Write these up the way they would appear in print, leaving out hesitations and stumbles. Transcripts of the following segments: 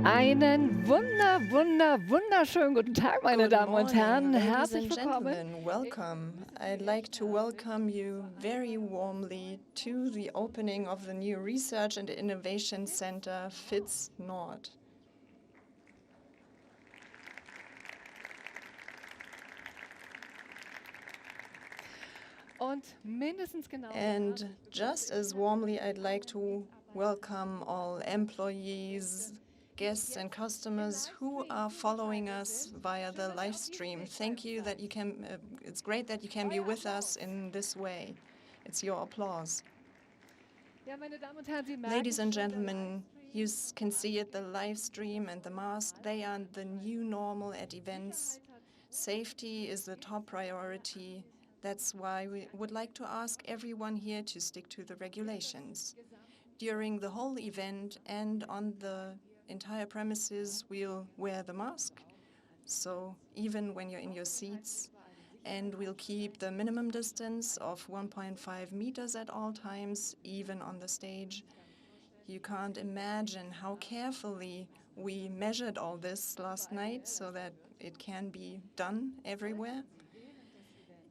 Einen wunderschönen guten Tag, meine Good Damen und Herren. morning, ladies Herzlich and willkommen. gentlemen. Welcome. I'd like to welcome you very warmly to the opening of the new Research and Innovation Center FITS Nord. And just as warmly, I'd like to welcome all employees, guests and customers who are following us via the live stream. Thank you that you can, it's great that you can be with us in this way. It's your applause. Ladies and gentlemen, you can see it, the live stream and the mask, they are the new normal at events. Safety is the top priority. That's why we would like to ask everyone here to stick to the regulations. During the whole event and on the entire premises, we'll wear the mask, so even when you're in your seats, and we'll keep the minimum distance of 1.5 meters at all times, even on the stage. You can't imagine how carefully we measured all this last night so that it can be done everywhere.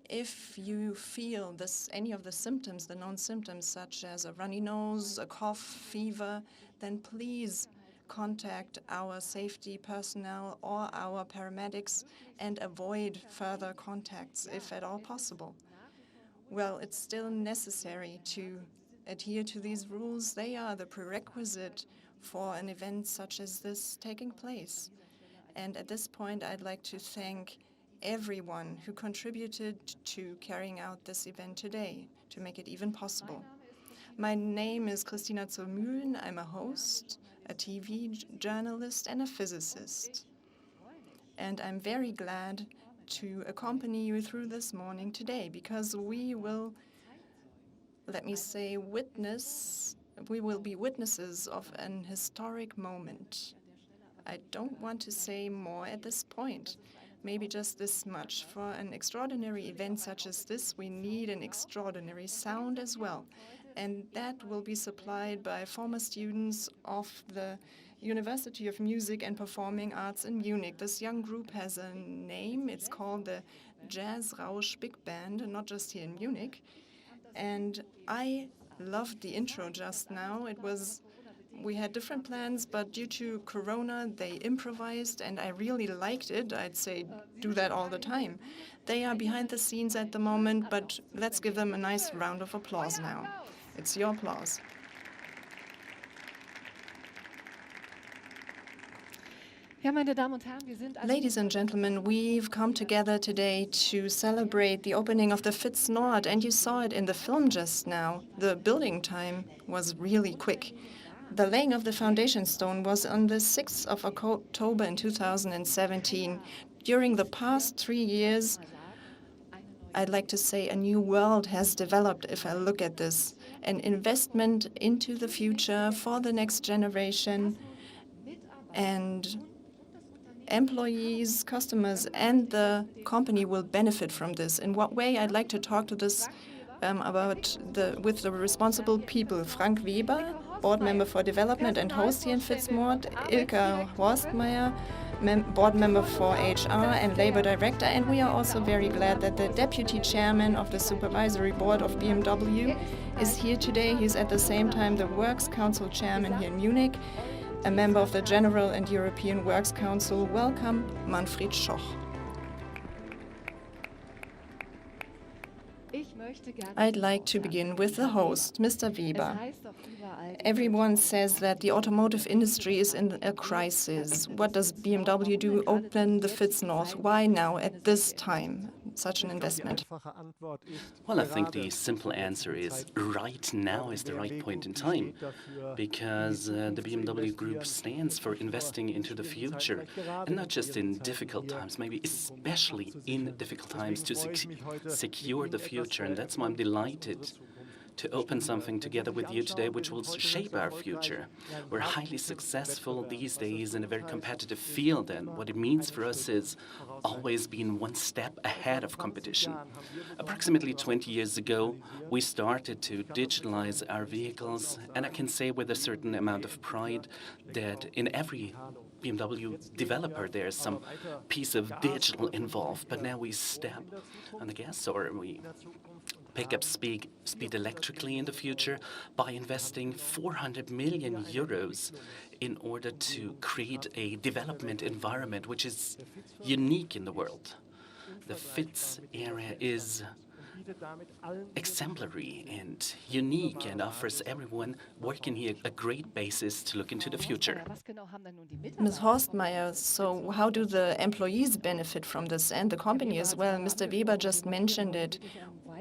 If you feel any of the symptoms, the known symptoms, such as a runny nose, a cough, fever, then please contact our safety personnel or our paramedics and avoid further contacts if at all possible. Well, it's still necessary to adhere to these rules. They are the prerequisite for an event such as this taking place. And at this point, I'd like to thank everyone who contributed to carrying out this event today to make it even possible. My name is Christina zur Mühlen. I'm a host, a TV journalist, and a physicist. And I'm very glad to accompany you through this morning today because we will, let me say, we will be witnesses of an historic moment. I don't want to say more at this point. Maybe just this much. For an extraordinary event such as this, we need an extraordinary sound as well. And that will be supplied by former students of the University of Music and Performing Arts in Munich. This young group has a name. It's called the Jazz Rausch Big Band, not just here in Munich. And I loved the intro just now. We had different plans, but due to Corona, they improvised, and I really liked it. I'd say do that all the time. They are behind the scenes at the moment, but let's give them a nice round of applause now. It's your applause. Ladies and gentlemen, we've come together today to celebrate the opening of the FITS Nord, and you saw it in the film just now. The building time was really quick. The laying of the foundation stone was on the 6th of October in 2017. During the past 3 years, I'd like to say a new world has developed if I look at this. An investment into the future for the next generation, and employees, customers, and the company will benefit from this. In what way? I'd like to talk to this with the responsible people. Frank Weber, board member for development and host here in FITS Nord, Ilka Horstmeier, board member for HR and labor director, and we are also very glad that the deputy chairman of the supervisory board of BMW is here today. He's at the same time the Works Council chairman here in Munich, a member of the General and European Works Council. Welcome, Manfred Schoch. I'd like to begin with the host, Mr. Weber. Everyone says that the automotive industry is in a crisis. What does BMW do? Open the FITS North. Why now, at this time, such an investment? Well, I think the simple answer is right now is the right point in time, because the BMW Group stands for investing into the future, and not just in difficult times, maybe especially in difficult times to secure the future. And that's why I'm delighted to open something together with you today which will shape our future. We're highly successful these days in a very competitive field, and what it means for us is always being one step ahead of competition. Approximately 20 years ago, we started to digitalize our vehicles, and I can say with a certain amount of pride that in every BMW developer there's some piece of digital involved, but now we step on the gas, or we pick up speed electrically in the future by investing 400 million euros in order to create a development environment which is unique in the world. The FITS area is exemplary and unique and offers everyone working here a great basis to look into the future. Ms. Horstmeier, so how do the employees benefit from this and the company as well? Mr. Weber just mentioned it.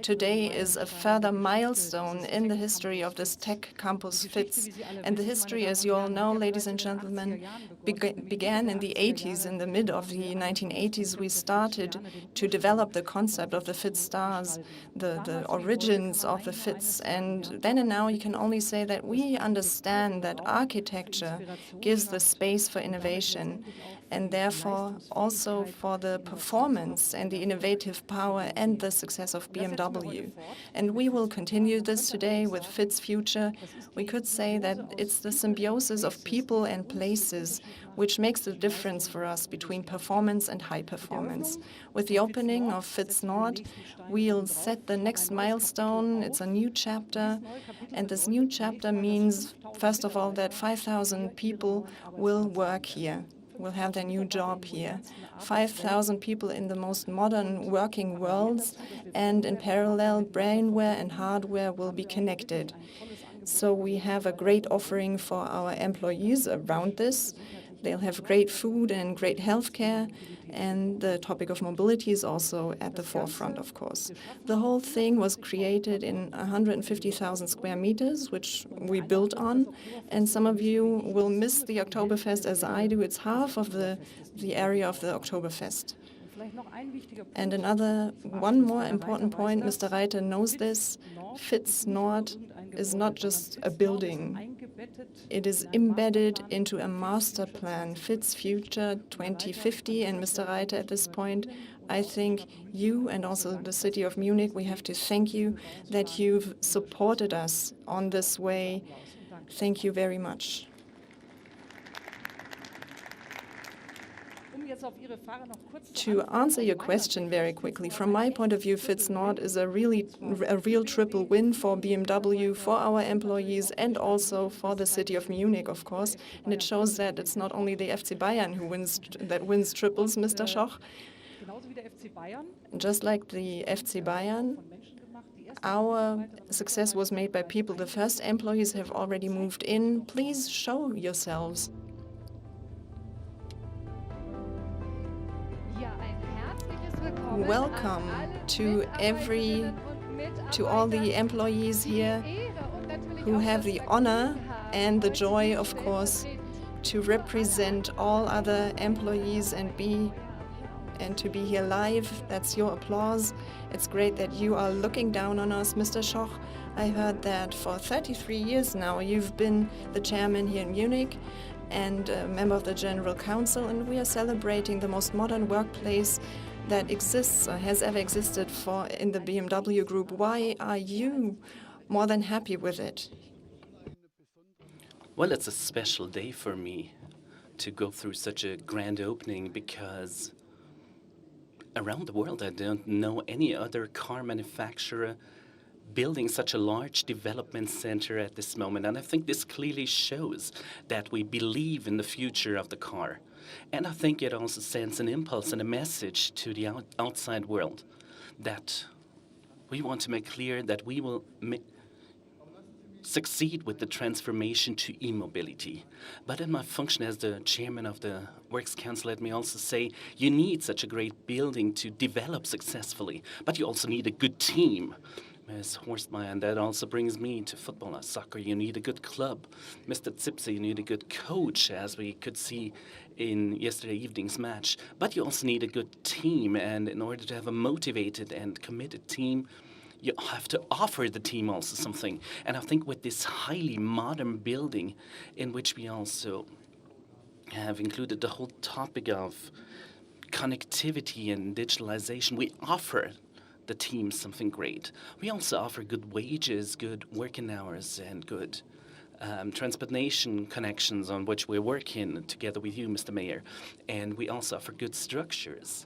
Today is a further milestone in the history of this tech campus FITS. And the history, as you all know, ladies and gentlemen, began in the 80s. In the mid of the 1980s, we started to develop the concept of the FITS stars, the origins of the FITS. And then and now you can only say that we understand that architecture gives the space for innovation, and therefore also for the performance and the innovative power and the success of BMW. And we will continue this today with FITS Future. We could say that it's the symbiosis of people and places which makes the difference for us between performance and high performance. With the opening of FITS Nord, we'll set the next milestone. It's a new chapter, and this new chapter means, first of all, that 5,000 people will work here, will have their new job here. 5,000 people in the most modern working worlds, and in parallel, brainware and hardware will be connected. So we have a great offering for our employees around this. They'll have great food and great healthcare, and the topic of mobility is also at the forefront, of course. The whole thing was created in 150,000 square meters, which we built on, and some of you will miss the Oktoberfest as I do. It's half of the area of the Oktoberfest. And one more important point, Mr. Reiter knows this, FITS Nord is not just a building. It is embedded into a master plan, FITS Future 2050. And Mr. Reiter, at this point, I think you and also the city of Munich, we have to thank you that you've supported us on this way. Thank you very much. To answer your question very quickly, from my point of view, FITS Nord is a real triple win for BMW, for our employees, and also for the city of Munich, of course. And it shows that it's not only the FC Bayern that wins triples, Mr. Schoch. Just like the FC Bayern, our success was made by people. The first employees have already moved in. Please show yourselves. Welcome to all the employees here who have the honor and the joy, of course, to represent all other employees and to be here live. That's your applause. It's great that you are looking down on us, Mr. Schoch. I heard that for 33 years now you've been the chairman here in Munich and a member of the General Council, and we are celebrating the most modern workplace that exists or has ever existed in the BMW Group. Why are you more than happy with it? Well, it's a special day for me to go through such a grand opening, because around the world I don't know any other car manufacturer building such a large development center at this moment. And I think this clearly shows that we believe in the future of the car. And I think it also sends an impulse and a message to the outside world that we want to make clear that we will succeed with the transformation to e-mobility. But in my function as the chairman of the Works Council, let me also say you need such a great building to develop successfully, but you also need a good team. Ms. Horstmeier, and that also brings me to football or soccer. You need a good club. Mr. Zipse, you need a good coach, as we could see in yesterday evening's match. But you also need a good team, and in order to have a motivated and committed team, you have to offer the team also something. And I think with this highly modern building, in which we also have included the whole topic of connectivity and digitalization, we offer the team something great. We also offer good wages, good working hours, and good transportation connections on which we're working together with you, Mr. Mayor. And we also offer good structures.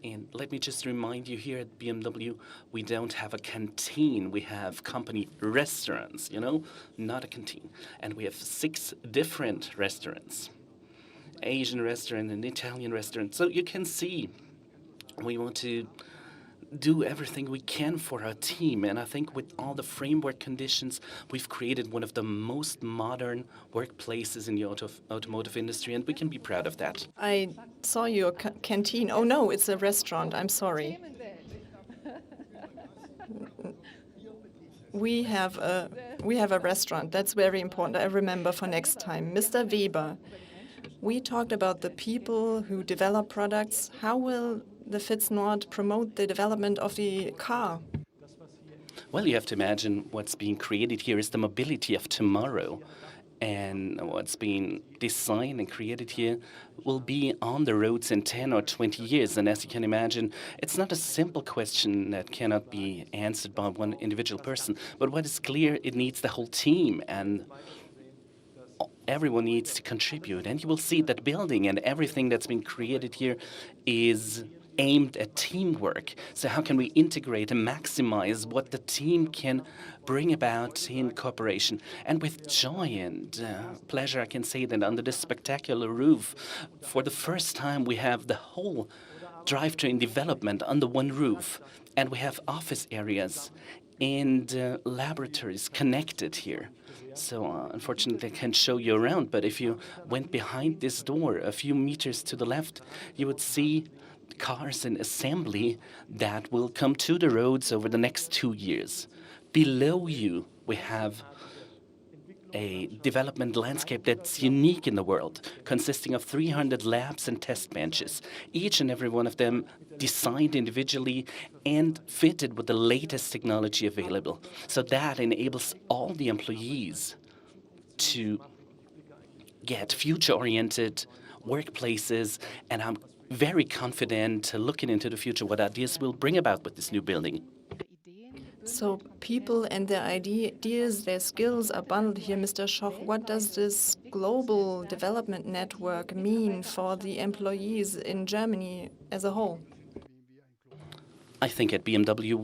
And let me just remind you, here at BMW, we don't have a canteen. We have company restaurants, not a canteen. And we have 6 different restaurants. Asian restaurant and Italian restaurant. So you can see we want to do everything we can for our team. And I think with all the framework conditions, we've created one of the most modern workplaces in the automotive industry, and we can be proud of that. I saw your canteen. Oh no, it's a restaurant. I'm sorry. We have a restaurant. That's very important. I remember for next time. Mr. Weber, we talked about the people who develop products. How will the Fitz Nord promote the development of the car? Well, you have to imagine what's being created here is the mobility of tomorrow. And what's being designed and created here will be on the roads in 10 or 20 years. And as you can imagine, it's not a simple question that cannot be answered by one individual person. But what is clear, it needs the whole team, and everyone needs to contribute. And you will see that building and everything that's been created here is aimed at teamwork. So how can we integrate and maximize what the team can bring about in cooperation? And with joy and pleasure, I can say that under this spectacular roof, for the first time, we have the whole drivetrain development under one roof. And we have office areas and laboratories connected here. So unfortunately, I can't show you around, but if you went behind this door a few meters to the left, you would see cars in assembly that will come to the roads over the next 2 years. Below you, we have a development landscape that's unique in the world, consisting of 300 labs and test benches, each and every one of them designed individually and fitted with the latest technology available. So that enables all the employees to get future-oriented workplaces, and I'm very confident looking into the future what ideas will bring about with this new building. So people and their ideas, their skills are bundled here. Mr. Schoch, what does this global development network mean for the employees in Germany as a whole? I think at BMW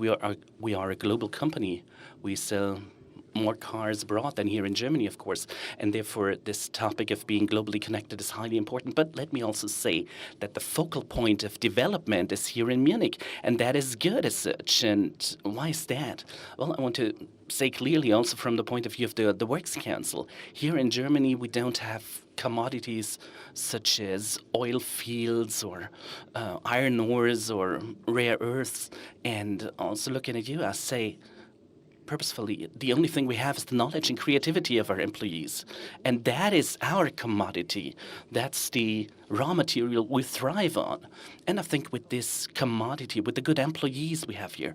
we are a global company. We sell more cars abroad than here in Germany, of course, and therefore this topic of being globally connected is highly important. But let me also say that the focal point of development is here in Munich, and that is good as such. And why is that? Well, I want to say clearly also from the point of view of the Works Council. Here in Germany, we don't have commodities such as oil fields or iron ores or rare earths. And also looking at you, I say, purposefully, the only thing we have is the knowledge and creativity of our employees. And that is our commodity. That's the raw material we thrive on. And I think with this commodity, with the good employees we have here,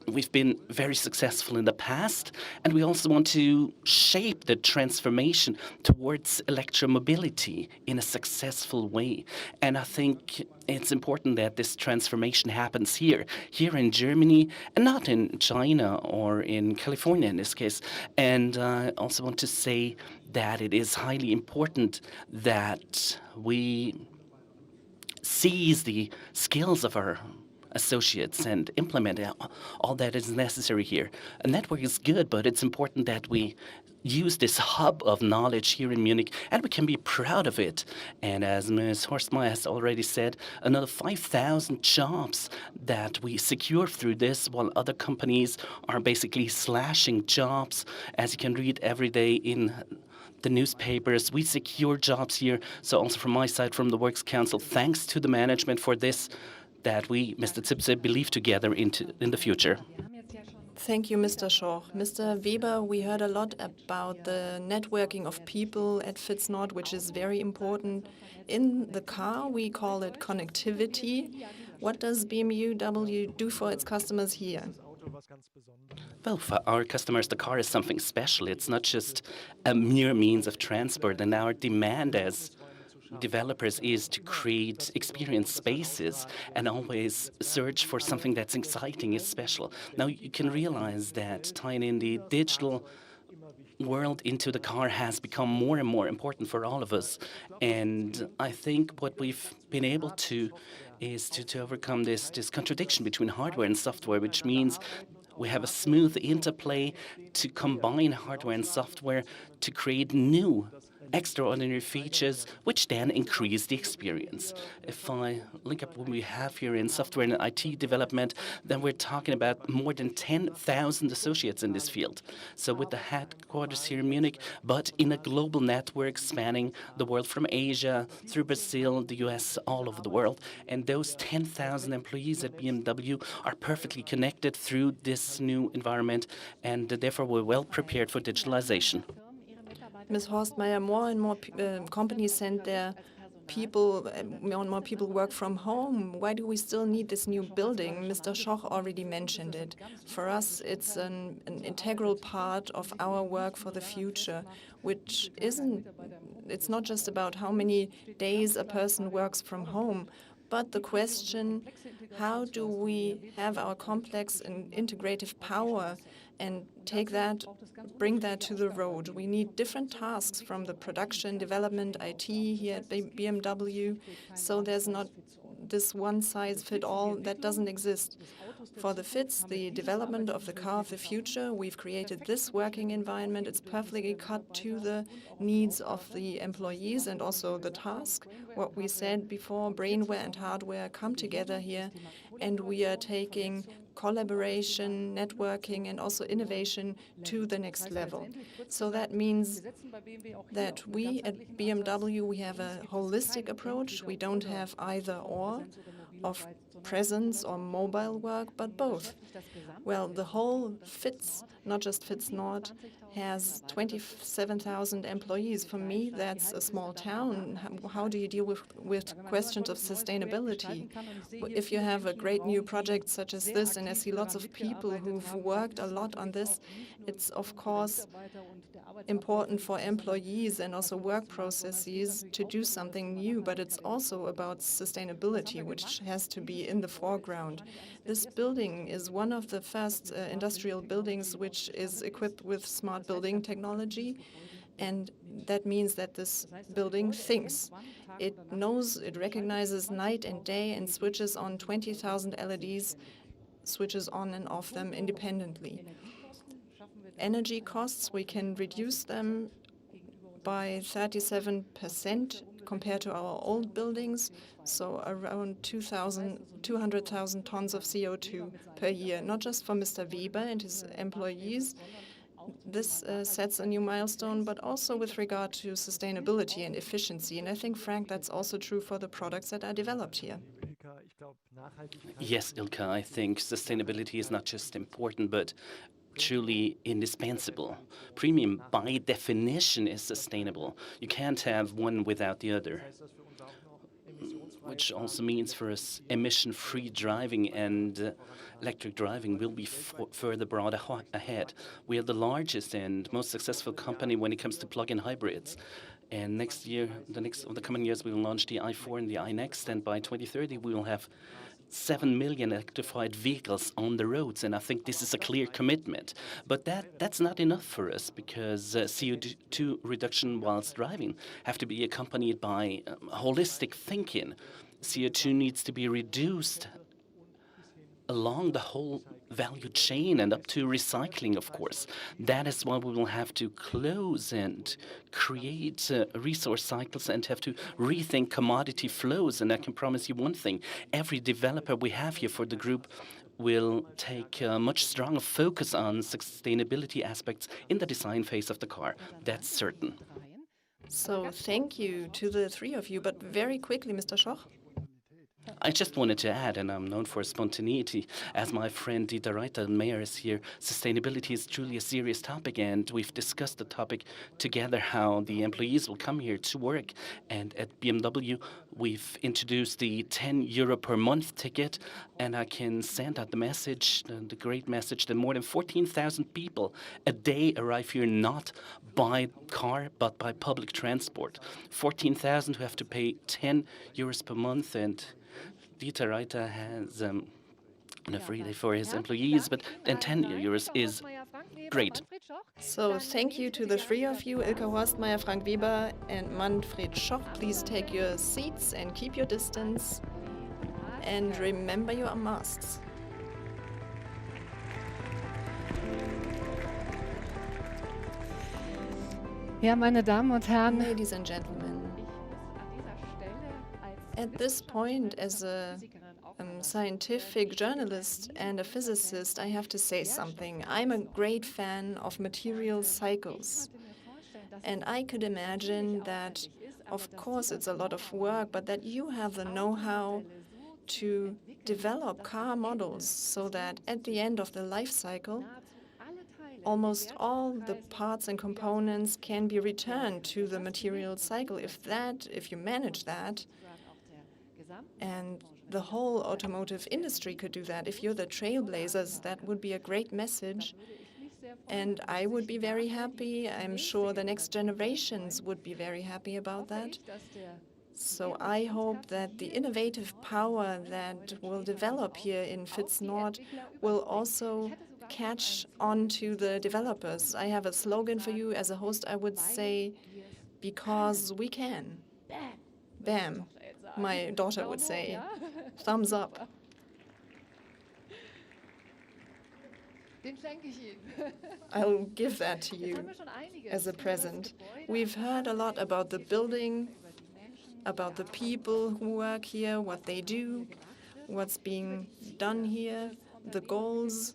we've been very successful in the past, and we also want to shape the transformation towards electromobility in a successful way. And I think it's important that this transformation happens here in Germany, and not in China or in California in this case. And I also want to say that it is highly important that we seize the skills of our associates and implement all that is necessary here. A network is good, but it's important that we use this hub of knowledge here in Munich, and we can be proud of it. And as Ms. Horstmeier has already said, another 5,000 jobs that we secure through this, while other companies are basically slashing jobs, as you can read every day in the newspapers. We secure jobs here. So also from my side, from the Works Council, thanks to the management for this, that we, Mr. Zipse, believe together in the future. Thank you, Mr. Schoch. Mr. Weber, we heard a lot about the networking of people at Fitz Nord, which is very important. In the car, we call it connectivity. What does BMW do for its customers here? Well, for our customers, the car is something special. It's not just a mere means of transport, and our demand as developers is to create experience spaces and always search for something that's exciting, is special. Now, you can realize that tying in the digital world into the car has become more and more important for all of us. And I think what we've been able to is to overcome this contradiction between hardware and software, which means we have a smooth interplay to combine hardware and software to create new extraordinary features, which then increase the experience. If I look at what we have here in software and IT development, then we're talking about more than 10,000 associates in this field. So with the headquarters here in Munich, but in a global network spanning the world from Asia through Brazil, the US, all over the world. And those 10,000 employees at BMW are perfectly connected through this new environment, and therefore we're well prepared for digitalization. Ms. Horstmeier, more and more companies send their people, more and more people work from home. Why do we still need this new building? Mr. Schoch already mentioned it. For us, it's an integral part of our work for the future, which it's not just about how many days a person works from home, but the question, how do we have our complex and integrative power and bring that to the road? We need different tasks from the production, development, IT here at BMW, so there's not this one-size-fits-all that doesn't exist. For the FITS, the development of the car of the future, we've created this working environment. It's perfectly cut to the needs of the employees and also the task. What we said before, brainware and hardware come together here, and we are taking collaboration, networking, and also innovation to the next level. So that means that we at BMW, we have a holistic approach. We don't have either or of presence or mobile work, but both. Well, the whole FITS, not just FITS Nord, has 27,000 employees. For me, that's a small town. How do you deal with questions of sustainability? If you have a great new project such as this, and I see lots of people who've worked a lot on this, it's of course important for employees and also work processes to do something new, but it's also about sustainability, which has to be in the foreground. This building is one of the first industrial buildings which is equipped with smart building technology, and that means that this building thinks. It knows, it recognizes night and day and switches on 20,000 LEDs, switches on and off them independently. Energy costs, we can reduce them by 37% compared to our old buildings, so around 200,000 tons of CO2 per year, not just for Mr. Weber and his employees. This sets a new milestone, but also with regard to sustainability and efficiency. And I think, Frank, that's also true for the products that are developed here. Yes, Ilka, I think sustainability is not just important, but truly indispensable. Premium, by definition, is sustainable. You can't have one without the other, which also means for us emission-free driving and electric driving will be further brought ahead. We are the largest and most successful company when it comes to plug-in hybrids. And next year, the coming years, we will launch the i4 and the iNext, and by 2030 we will have 7 million electrified vehicles on the roads, and I think this is a clear commitment. But that's not enough for us, because CO2 reduction whilst driving have to be accompanied by holistic thinking. CO2 needs to be reduced along the whole value chain and up to recycling, of course. That is why we will have to close and create resource cycles and have to rethink commodity flows. And I can promise you one thing, every developer we have here for the group will take a much stronger focus on sustainability aspects in the design phase of the car. That's certain. So thank you to the three of you, but very quickly, Mr. Schoch. I just wanted to add, and I'm known for spontaneity, as my friend Dieter Reiter, the mayor, is here, sustainability is truly a serious topic, and we've discussed the topic together, how the employees will come here to work. And at BMW, we've introduced the 10 euro per month ticket, and I can send out the message, the great message, that more than 14,000 people a day arrive here not by car, but by public transport. 14,000 who have to pay 10 euros per month, and Dieter Reiter has a free day for his employees, but then 10 euros is great. So thank you to the three of you, Ilka Horstmeier, Frank Weber, and Manfred Schoch. Please take your seats and keep your distance. And remember your masks. Ja, meine Damen und Herren, Ladies and gentlemen, at this point, as a scientific journalist and a physicist, I have to say something. I'm a great fan of material cycles. And I could imagine that, of course, it's a lot of work, but that you have the know-how to develop car models so that at the end of the life cycle, almost all the parts and components can be returned to the material cycle. If you manage that, and the whole automotive industry could do that, if you're the trailblazers, that would be a great message. And I would be very happy. I'm sure the next generations would be very happy about that. So I hope that the innovative power that will develop here in Fitz Nord will also catch on to the developers. I have a slogan for you. As a host, I would say, because we can. Bam, my daughter would say. Thumbs up. I'll give that to you as a present. We've heard a lot about the building, about the people who work here, what they do, what's being done here, the goals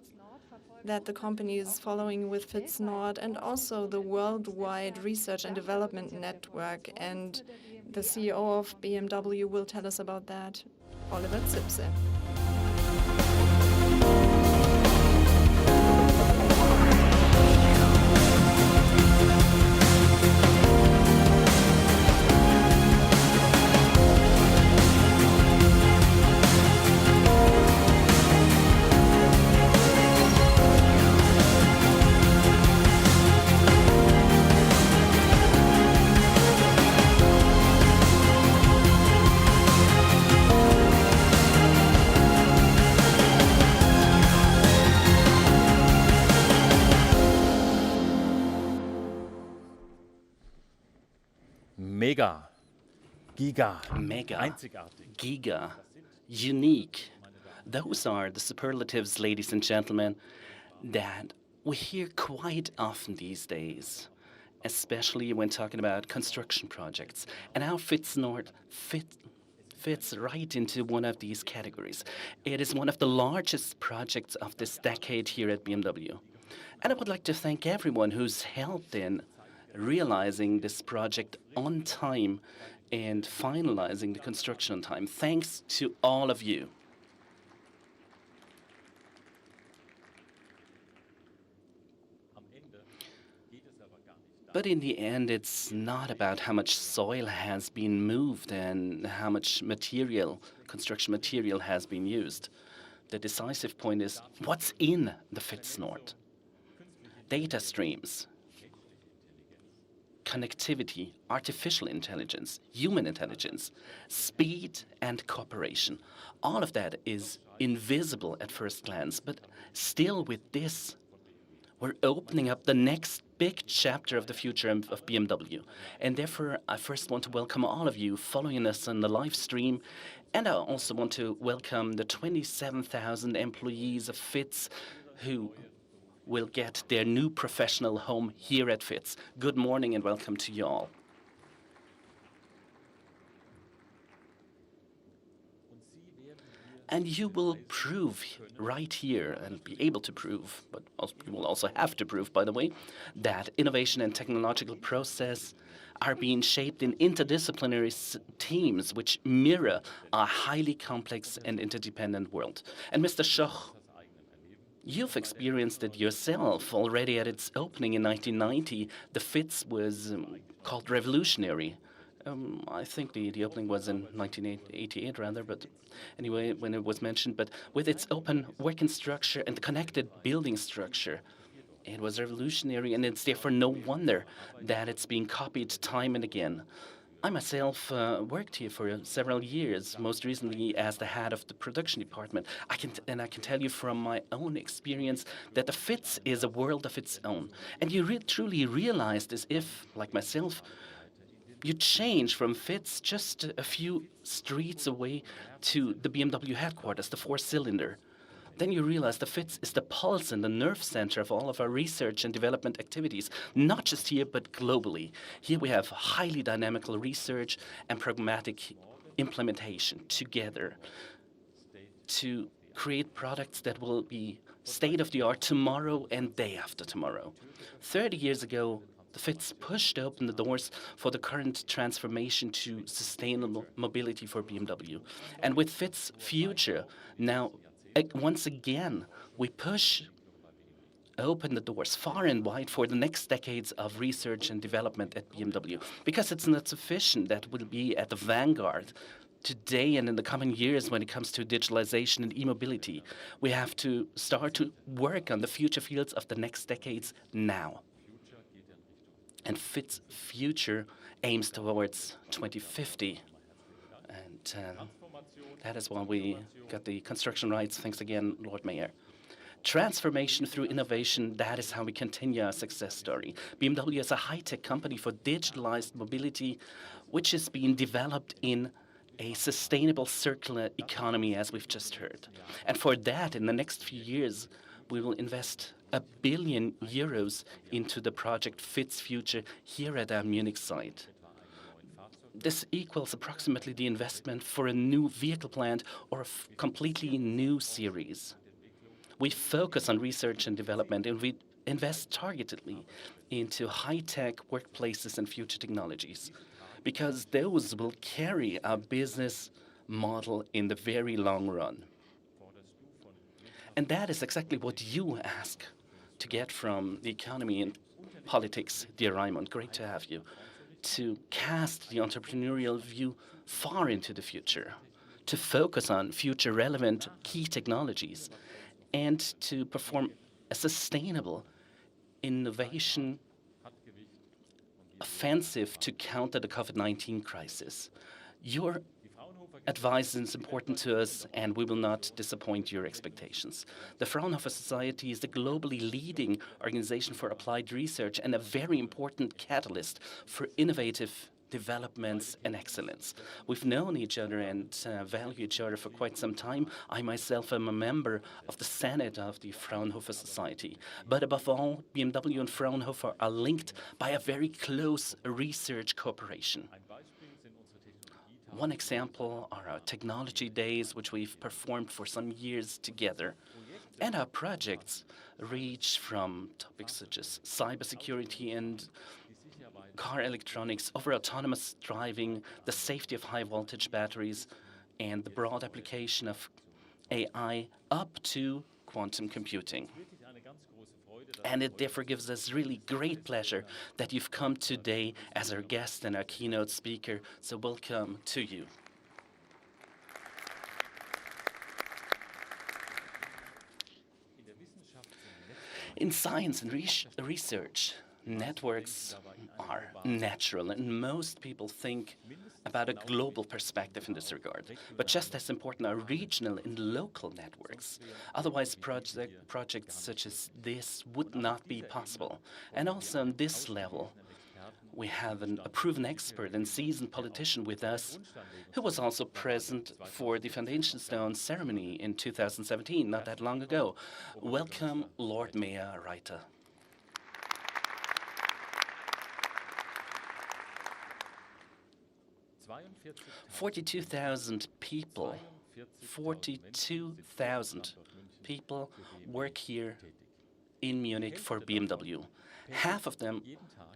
that the company is following with Fitz Nord, and also the worldwide research and development network. And the CEO of BMW will tell us about that, Oliver Zipse. Mega, Giga, Mega, einzigartig. Giga, unique. Those are the superlatives, ladies and gentlemen, that we hear quite often these days, especially when talking about construction projects. And how Fitz Nord fits right into one of these categories. It is one of the largest projects of this decade here at BMW. And I would like to thank everyone who's helped in realizing this project on time and finalizing the construction on time. Thanks to all of you. But in the end, it's not about how much soil has been moved and how much material, construction material, has been used. The decisive point is what's in the Fitz Nord. Data streams, connectivity, artificial intelligence, human intelligence, speed and cooperation. All of that is invisible at first glance, but still with this, we're opening up the next big chapter of the future of BMW. And therefore, I first want to welcome all of you following us on the live stream. And I also want to welcome the 27,000 employees of Fitz who will get their new professional home here at Fitz. Good morning and welcome to you all. And you will prove right here and be able to prove, but you will also have to prove, by the way, that innovation and technological process are being shaped in interdisciplinary teams which mirror a highly complex and interdependent world. And Mr. Schoch, you've experienced it yourself already at its opening in 1990. The FITS was called revolutionary. I think the opening was in 1988 rather, but anyway, when it was mentioned. But with its open working structure and the connected building structure, it was revolutionary, and it's therefore no wonder that it's being copied time and again. I myself worked here for several years, most recently as the head of the production department. I can tell you from my own experience that the FITS is a world of its own. And you truly realize this if, like myself, you change from FITS just a few streets away to the BMW headquarters, the four-cylinder. Then you realize the FITS is the pulse and the nerve center of all of our research and development activities, not just here, but globally. Here we have highly dynamical research and pragmatic implementation together to create products that will be state-of-the-art tomorrow and day after tomorrow. 30 years ago, the FITS pushed open the doors for the current transformation to sustainable mobility for BMW. And with FITS Future, now, once again, we push open the doors far and wide for the next decades of research and development at BMW, because it's not sufficient that we'll be at the vanguard today and in the coming years when it comes to digitalization and e-mobility. We have to start to work on the future fields of the next decades now. And FITS Future aims towards 2050. And that is why we got the construction rights. Thanks again, Lord Mayor. Transformation through innovation, that is how we continue our success story. BMW is a high-tech company for digitalized mobility, which is being developed in a sustainable circular economy, as we've just heard. And for that, in the next few years, we will invest €1 billion into the project FITS Future here at our Munich site. This equals approximately the investment for a new vehicle plant or a completely new series. We focus on research and development, and we invest targetedly into high-tech workplaces and future technologies, because those will carry our business model in the very long run. And that is exactly what you ask to get from the economy and politics, dear Raymond. Great to have you. To cast the entrepreneurial view far into the future, to focus on future relevant key technologies, and to perform a sustainable innovation offensive to counter the COVID-19 crisis. Your advice is important to us, and we will not disappoint your expectations. The Fraunhofer Society is the globally leading organization for applied research and a very important catalyst for innovative developments and excellence. We've known each other and value each other for quite some time. I myself am a member of the Senate of the Fraunhofer Society. But above all, BMW and Fraunhofer are linked by a very close research cooperation. One example are our technology days, which we've performed for some years together. And our projects reach from topics such as cybersecurity and car electronics, over autonomous driving, the safety of high-voltage batteries, and the broad application of AI up to quantum computing. And it therefore gives us really great pleasure that you've come today as our guest and our keynote speaker. So welcome to you. In science and research, networks are natural, and most people think about a global perspective in this regard. But just as important are regional and local networks. Otherwise, projects such as this would not be possible. And also on this level, we have a proven expert and seasoned politician with us, who was also present for the Foundation Stone ceremony in 2017, not that long ago. Welcome, Lord Mayor Reiter. 42,000 people 42,000 people work here in Munich for BMW. Half of them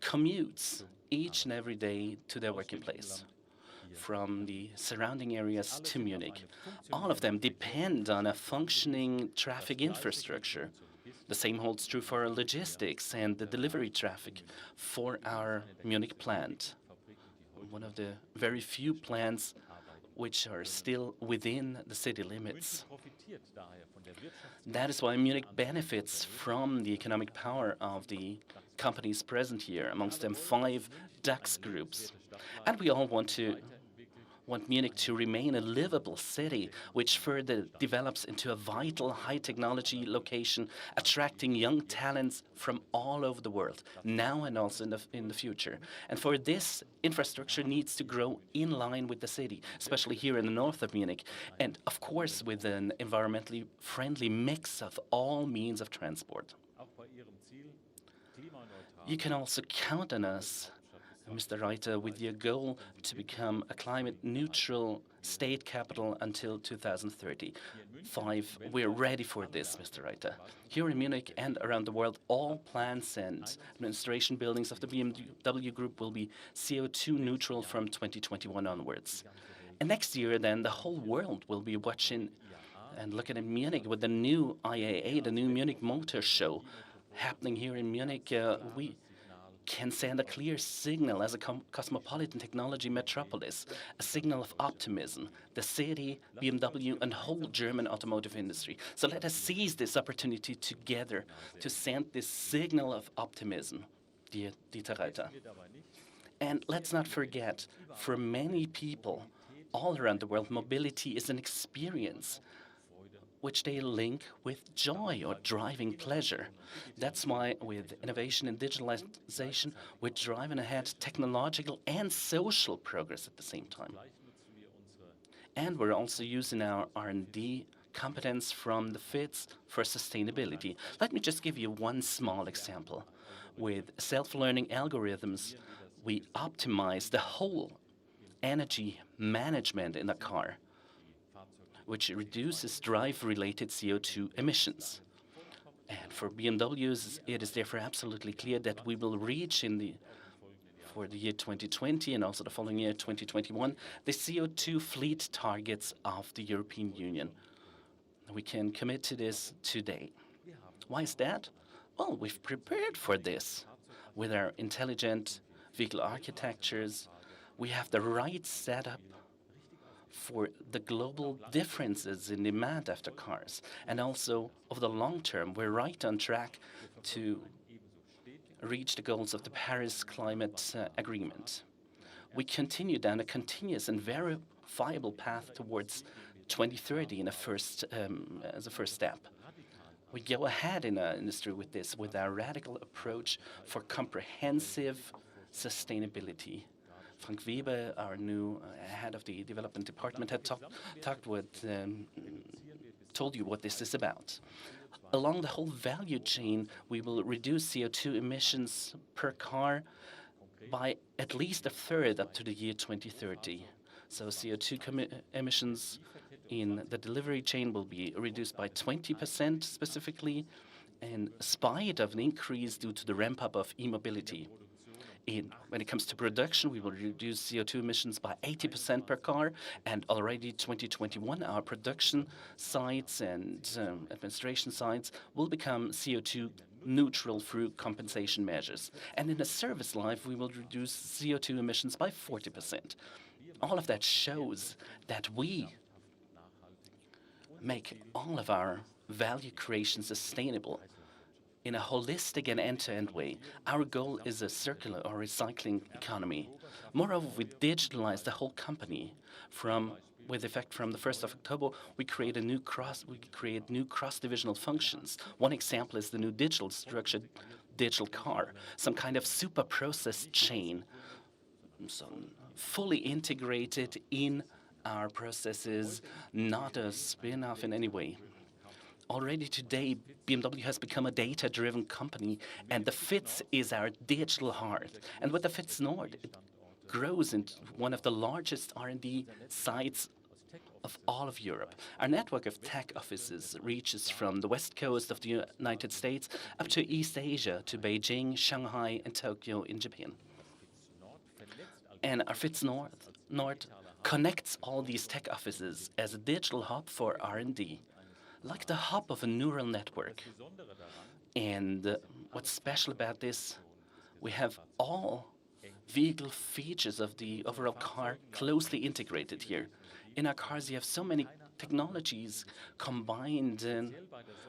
commutes each and every day to their working place from the surrounding areas to Munich. All of them depend on a functioning traffic infrastructure. The same holds true for logistics and the delivery traffic for our Munich plant, one of the very few plants which are still within the city limits. That is why Munich benefits from the economic power of the companies present here, amongst them 5 DAX groups. And we all want Munich to remain a livable city, which further develops into a vital high-technology location, attracting young talents from all over the world, now and also in the future. And for this, infrastructure needs to grow in line with the city, especially here in the north of Munich, and of course with an environmentally friendly mix of all means of transport. You can also count on us, Mr. Reiter, with your goal to become a climate-neutral state capital until 2030. We're ready for this, Mr. Reiter. Here in Munich and around the world, all plants and administration buildings of the BMW Group will be CO2 neutral from 2021 onwards. And next year, then, the whole world will be watching and looking at Munich with the new IAA, the new Munich Motor Show happening here in Munich. We can send a clear signal as a cosmopolitan technology metropolis, a signal of optimism, the city, BMW, and whole German automotive industry. So let us seize this opportunity together to send this signal of optimism, dear Dieter Reiter. And let's not forget, for many people all around the world, mobility is an experience which they link with joy or driving pleasure. That's why with innovation and digitalization, we're driving ahead technological and social progress at the same time. And we're also using our R&D competence from the FITs for sustainability. Let me just give you one small example. With self-learning algorithms, we optimize the whole energy management in a car, which reduces drive-related CO2 emissions. And for BMWs, it is therefore absolutely clear that we will reach for the year 2020 and also the following year, 2021, the CO2 fleet targets of the European Union. We can commit to this today. Why is that? Well, we've prepared for this. With our intelligent vehicle architectures, we have the right setup for the global differences in demand after cars. And also, over the long term, we're right on track to reach the goals of the Paris Climate Agreement. We continue down a continuous and verifiable path towards 2030 as a first step. We go ahead in our industry with this, with our radical approach for comprehensive sustainability. Frank Weber, our new head of the development department, had told you what this is about. Along the whole value chain, we will reduce CO2 emissions per car by at least a third up to the year 2030. So CO2 emissions in the delivery chain will be reduced by 20% specifically, in spite of an increase due to the ramp-up of e-mobility. When it comes to production, we will reduce CO2 emissions by 80% per car, and already 2021, our production sites and administration sites will become CO2 neutral through compensation measures. And in the service life, we will reduce CO2 emissions by 40%. All of that shows that we make all of our value creation sustainable in a holistic and end-to-end way. Our goal is a circular or recycling economy. Moreover, we digitalize the whole company. With effect from the 1st of October, we create new cross-divisional functions. One example is the new digital structure, digital car, some kind of super process chain, fully integrated in our processes, not a spin-off in any way. Already today, BMW has become a data-driven company, and the FITS is our digital heart. And with the FITS Nord, it grows into one of the largest R&D sites of all of Europe. Our network of tech offices reaches from the west coast of the United States up to East Asia, to Beijing, Shanghai, and Tokyo in Japan. And our FITS Nord connects all these tech offices as a digital hub for R&D, like the hub of a neural network. And what's special about this, we have all vehicle features of the overall car closely integrated here. In our cars, you have so many technologies combined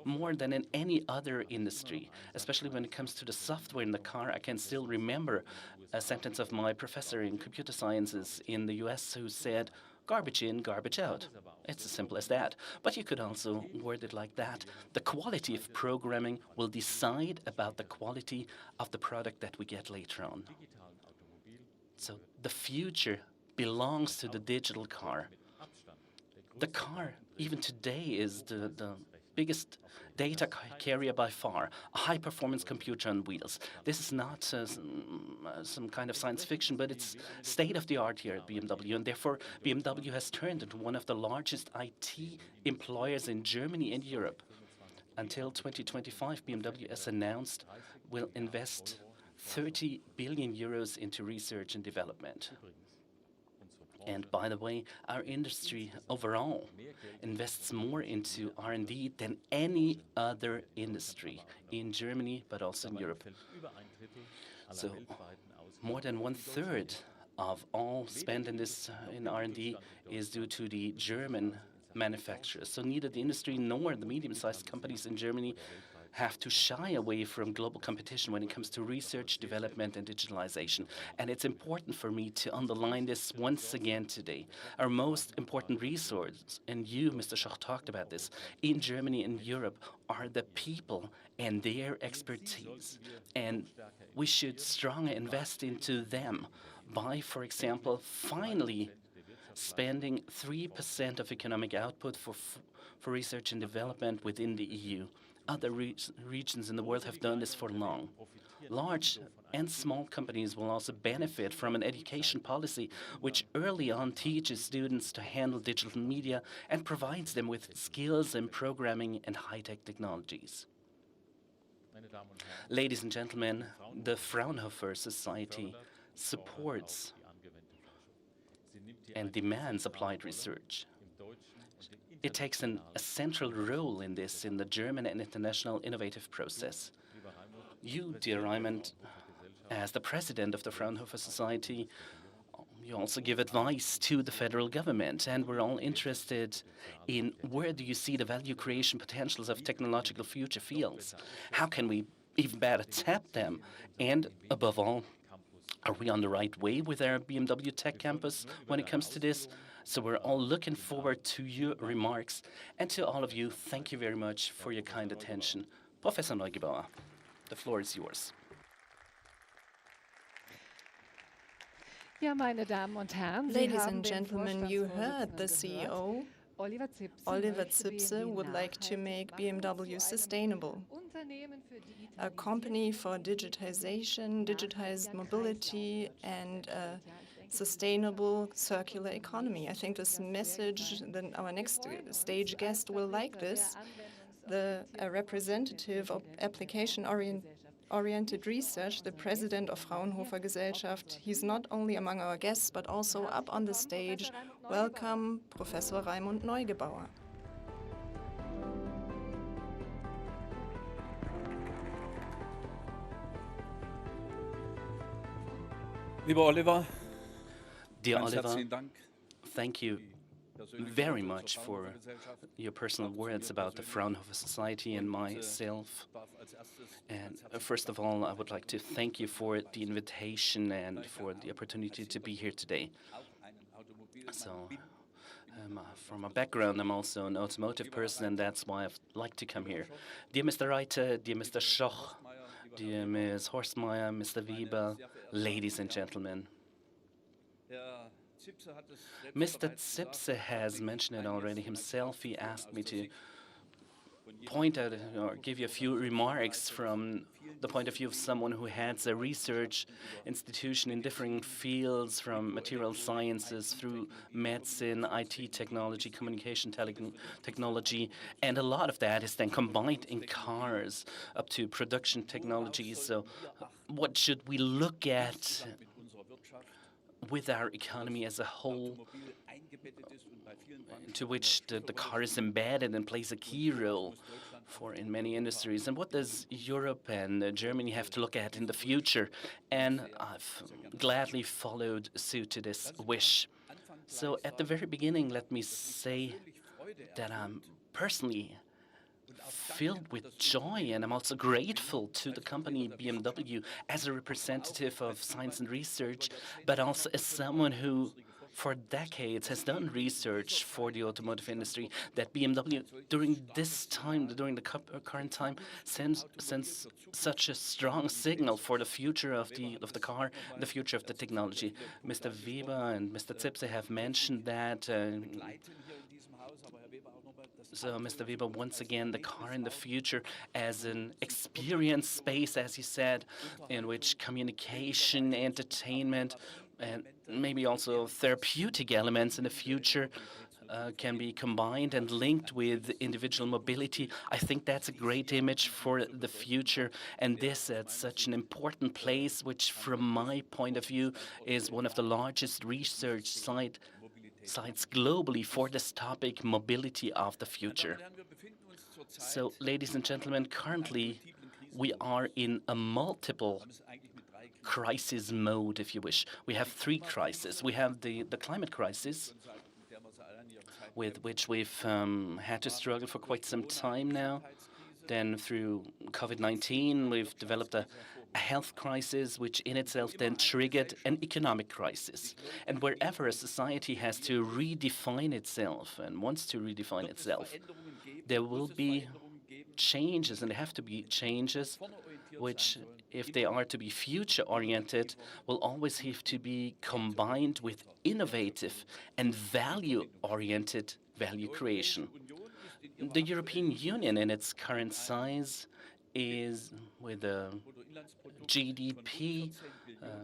more than in any other industry, especially when it comes to the software in the car. I can still remember a sentence of my professor in computer sciences in the US who said, "Garbage in, garbage out." It's as simple as that. But you could also word it like that. The quality of programming will decide about the quality of the product that we get later on. So the future belongs to the digital car. The car, even today, is the biggest data carrier by far, a high-performance computer on wheels. This is not some kind of science fiction, but it's state-of-the-art here at BMW, and therefore BMW has turned into one of the largest IT employers in Germany and Europe. Until 2025, BMW, as announced, will invest 30 billion euros into research and development. And by the way, our industry overall invests more into R&D than any other industry in Germany, but also in Europe. So more than 1/3 of all spent in this in R&D is due to the German manufacturers. So neither the industry nor the medium-sized companies in Germany have to shy away from global competition when it comes to research, development, and digitalization. And it's important for me to underline this once again today. Our most important resource, and you, Mr. Schoch, talked about this, in Germany and Europe, are the people and their expertise. And we should strongly invest into them by, for example, finally spending 3% of economic output for research and development within the EU. Other regions in the world have done this for long. Large and small companies will also benefit from an education policy which early on teaches students to handle digital media and provides them with skills in programming and high-tech technologies. Ladies and gentlemen, the Fraunhofer Society supports and demands applied research. It takes a central role in this, in the German and international innovative process. You, dear Raymond, as the president of the Fraunhofer Society, you also give advice to the federal government, and we're all interested in where do you see the value creation potentials of technological future fields? How can we even better tap them? And above all, are we on the right way with our BMW Tech Campus when it comes to this? So we're all looking forward to your remarks. And to all of you, thank you very much for your kind attention. Professor Neugebauer, the floor is yours. Ja, meine Damen und Herren, Sie Ladies haben and den gentlemen, you heard the Vorstandsvorsitzenden CEO. gehört. Oliver Zipse would like to make BMW sustainable, a company for digitization, digitized mobility, and a sustainable circular economy. I think this message, then our next stage guest will like this. A representative of application-oriented research, the president of Fraunhofer Gesellschaft. He's not only among our guests, but also up on the stage. Welcome, Professor Raymond Neugebauer. Lieber Oliver, Dear ganz Oliver, herzlichen Dank. thank you very much for your personal words about the Fraunhofer Society and myself. And first of all, I would like to thank you for the invitation and for the opportunity to be here today. So, from my background, I'm also an automotive person, and that's why I've liked to come here. Dear Mr. Reiter, dear Mr. Schoch, dear Ms. Horstmeyer, Mr. Weber, ladies and gentlemen. Mr. Zipse has mentioned it already himself. He asked me to point out or give you a few remarks from the point of view of someone who heads a research institution in different fields, from material sciences through medicine, IT technology, communication technology, and a lot of that is then combined in cars up to production technologies. So what should we look at with our economy as a whole, to which the car is embedded and plays a key role for in many industries? And what does Europe and Germany have to look at in the future? And I've gladly followed suit to this wish. So at the very beginning, let me say that I'm personally filled with joy, and I'm also grateful to the company BMW as a representative of science and research, but also as someone who for decades has done research for the automotive industry, that BMW during this time, during the current time, sends such a strong signal for the future of the car, the future of the technology. Mr. Weber and Mr. Zipse have mentioned that. So, Mr. Weber, once again, the car in the future as an experience space, as you said, in which communication, entertainment, and maybe also therapeutic elements in the future can be combined and linked with individual mobility. I think that's a great image for the future, and this at such an important place, which from my point of view is one of the largest research sites globally for this topic, mobility of the future. So, ladies and gentlemen, currently we are in a multiple crisis mode, if you wish. We have three crises. We have the climate crisis, with which we've had to struggle for quite some time now. Then through COVID-19, we've developed a health crisis, which in itself then triggered an economic crisis. And wherever a society has to redefine itself and wants to redefine itself, there will be changes, and there have to be changes which, if they are to be future-oriented, will always have to be combined with innovative and value-oriented value creation. The European Union in its current size is, with a GDP,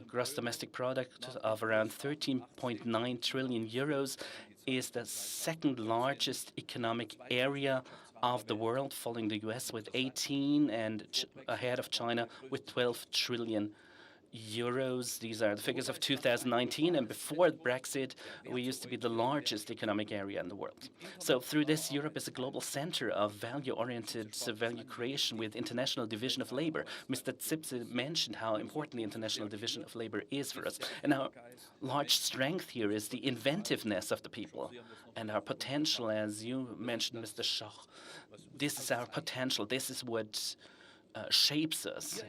gross domestic product, of around 13.9 trillion euros, is the second largest economic area of the world, following the US with 18 and ahead of China with 12 trillion euros. These are the figures of 2019, and before Brexit, we used to be the largest economic area in the world. So through this, Europe is a global center of value-oriented value creation with international division of labor. Mr. Zipse mentioned how important the international division of labor is for us. And our large strength here is the inventiveness of the people and our potential, as you mentioned, Mr. Schoch. This is our potential. This is what shapes us,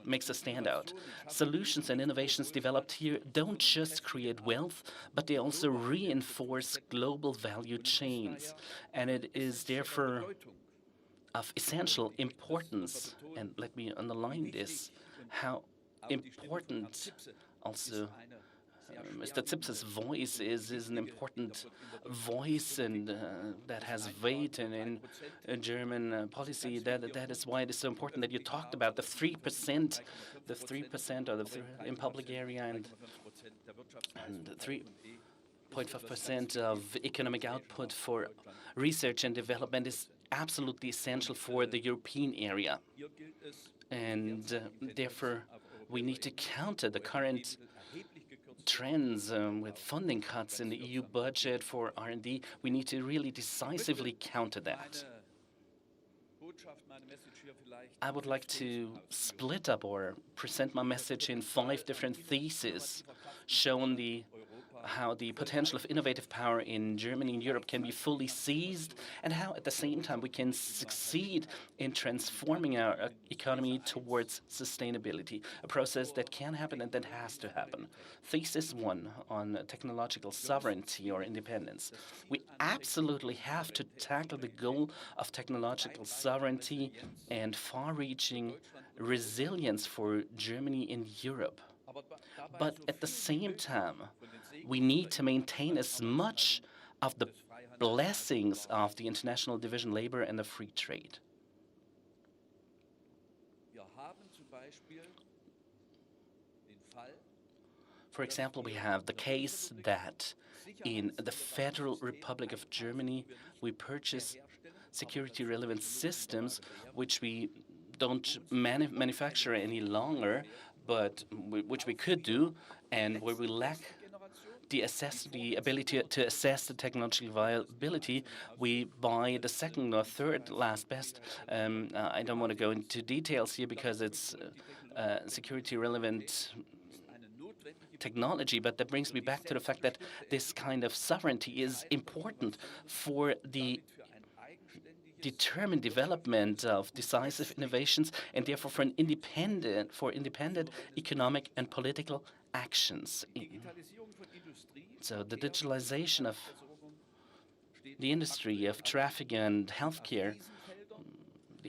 makes us stand out. Solutions and innovations developed here don't just create wealth, but they also reinforce global value chains. And it is therefore of essential importance, and let me underline this, how important also Mr. Zipse's voice is an important voice, and that has weight in German policy. That is why it is so important that you talked about the 3%, in public area, and 3.5% of economic output for research and development is absolutely essential for the European area. And therefore, we need to counter the current trends with funding cuts in the EU budget for R&D. We need to really decisively counter that. I would like to split up or present my message in 5 different theses, showing how the potential of innovative power in Germany and Europe can be fully seized, and how at the same time we can succeed in transforming our economy towards sustainability, a process that can happen and that has to happen. Thesis 1 on technological sovereignty or independence. We absolutely have to tackle the goal of technological sovereignty and far-reaching resilience for Germany and Europe. But at the same time, we need to maintain as much of the blessings of the International Division Labor and the free trade. For example, we have the case that in the Federal Republic of Germany, we purchase security-relevant systems which we don't manufacture any longer, but which we could do, and where we lack the ability to assess the technological viability, we buy the second or third last best. I don't want to go into details here because it's security-relevant technology, but that brings me back to the fact that this kind of sovereignty is important for the determined development of decisive innovations and therefore for independent economic and political actions. So the digitalization of the industry, of traffic and healthcare,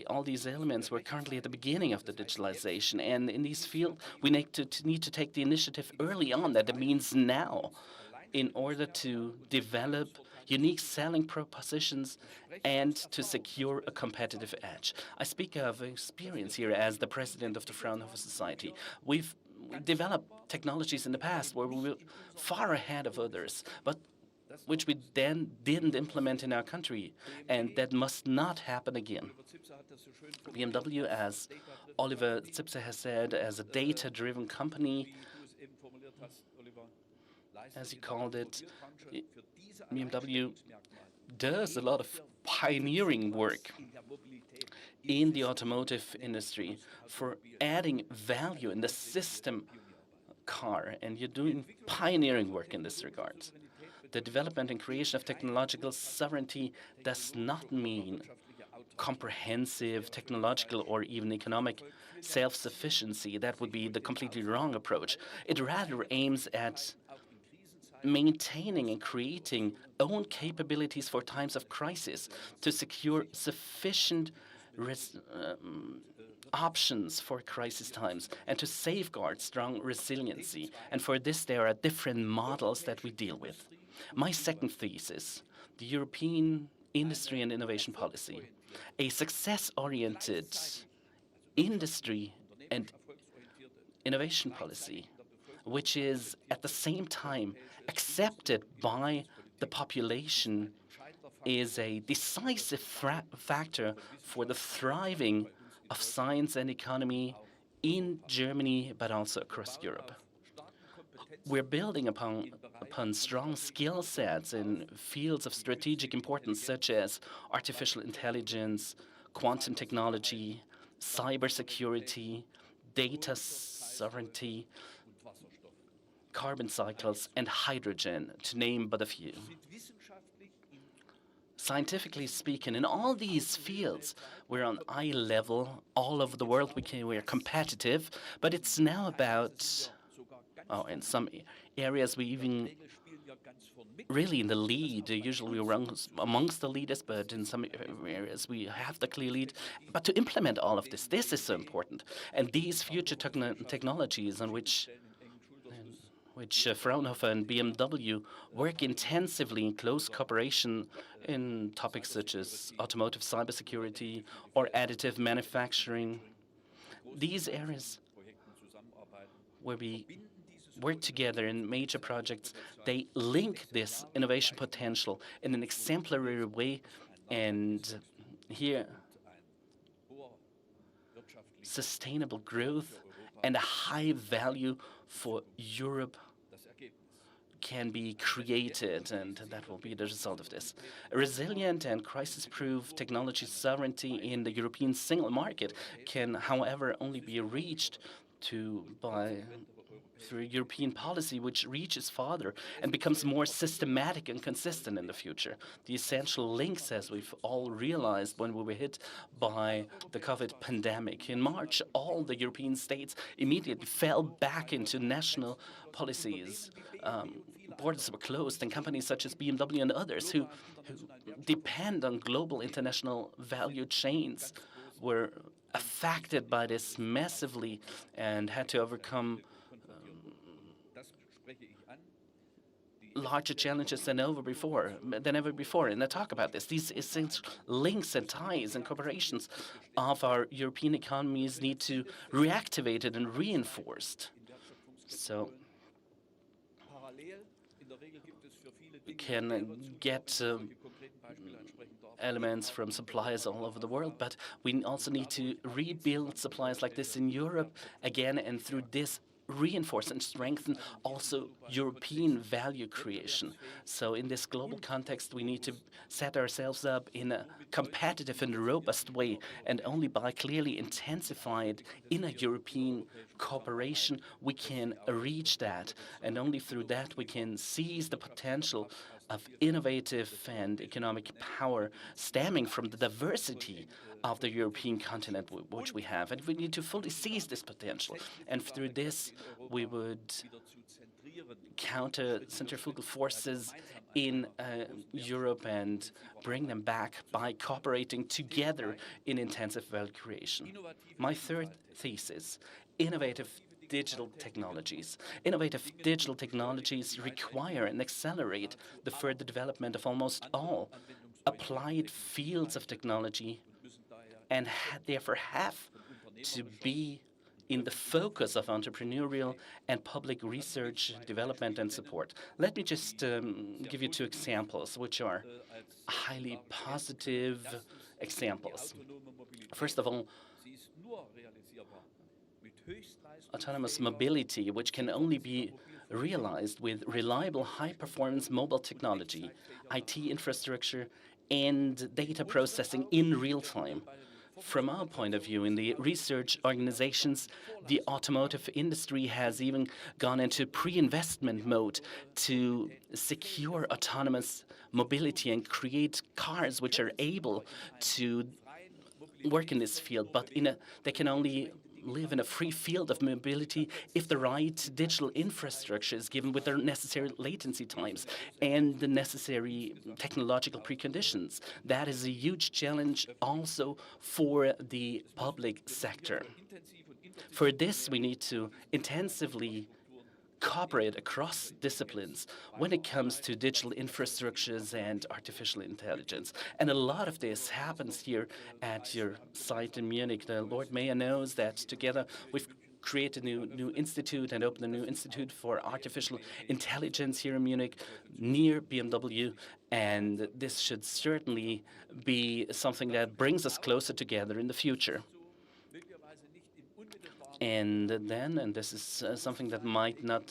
all these elements, we're currently at the beginning of the digitalization, and in these fields we need to take the initiative early on, that it means now, in order to develop unique selling propositions and to secure a competitive edge. I speak of experience here as the president of the Fraunhofer Society. We've developed technologies in the past where we were far ahead of others, but which we then didn't implement in our country, and that must not happen again. BMW, as Oliver Zipse has said, as a data-driven company, as he called it, BMW does a lot of pioneering work in the automotive industry for adding value in the system car, and you're doing pioneering work in this regard. The development and creation of technological sovereignty does not mean comprehensive technological or even economic self-sufficiency. That would be the completely wrong approach. It rather aims at maintaining and creating own capabilities for times of crisis to secure sufficient options for crisis times and to safeguard strong resiliency. And for this, there are different models that we deal with. My second thesis, the European industry and innovation policy, a success-oriented industry and innovation policy, which is at the same time accepted by the population, is a decisive factor for the thriving of science and economy in Germany, but also across Europe. We're building upon strong skill sets in fields of strategic importance, such as artificial intelligence, quantum technology, cybersecurity, data sovereignty, carbon cycles, and hydrogen, to name but a few. Scientifically speaking, in all these fields, we're on eye level all over the world. We're competitive, but it's now about, in some areas we even really in the lead. Usually we're amongst the leaders, but in some areas we have the clear lead. But to implement all of this is so important. And these future technologies on which Fraunhofer and BMW work intensively in close cooperation in topics such as automotive cybersecurity or additive manufacturing. These areas where we work together in major projects, they link this innovation potential in an exemplary way, and here sustainable growth and a high value for Europe can be created, and that will be the result of this. A resilient and crisis-proof technology sovereignty in the European single market can, however, only be reached through European policy, which reaches farther and becomes more systematic and consistent in the future. The essential links, as we've all realized when we were hit by the COVID pandemic. In March, all the European states immediately fell back into national policies. Borders were closed, and companies such as BMW and others who depend on global international value chains were affected by this massively and had to overcome larger challenges than ever before. And I talk about this. These essential links and ties and cooperations of our European economies need to reactivated and reinforced. So we can get elements from suppliers all over the world, but we also need to rebuild suppliers like this in Europe again, and through this reinforce and strengthen also European value creation. So in this global context, we need to set ourselves up in a competitive and robust way, and only by clearly intensified inner-European cooperation we can reach that, and only through that we can seize the potential of innovative and economic power stemming from the diversity of the European continent which we have. And we need to fully seize this potential. And through this, we would counter centrifugal forces in Europe and bring them back by cooperating together in intensive value creation. My third thesis, innovative digital technologies. Innovative digital technologies require and accelerate the further development of almost all applied fields of technology, and therefore have to be in the focus of entrepreneurial and public research, development, and support. Let me just give you two examples, which are highly positive examples. First of all, autonomous mobility, which can only be realized with reliable high-performance mobile technology, IT infrastructure, and data processing in real time. From our point of view, in the research organizations, the automotive industry has even gone into pre-investment mode to secure autonomous mobility and create cars which are able to work in this field, but they can only live in a free field of mobility if the right digital infrastructure is given with the necessary latency times and the necessary technological preconditions. That is a huge challenge also for the public sector. For this, we need to intensively cooperate across disciplines when it comes to digital infrastructures and artificial intelligence. And a lot of this happens here at your site in Munich. The Lord Mayor knows that together we've created a new institute and opened a new institute for artificial intelligence here in Munich near BMW. And this should certainly be something that brings us closer together in the future. And then, and this is something that might not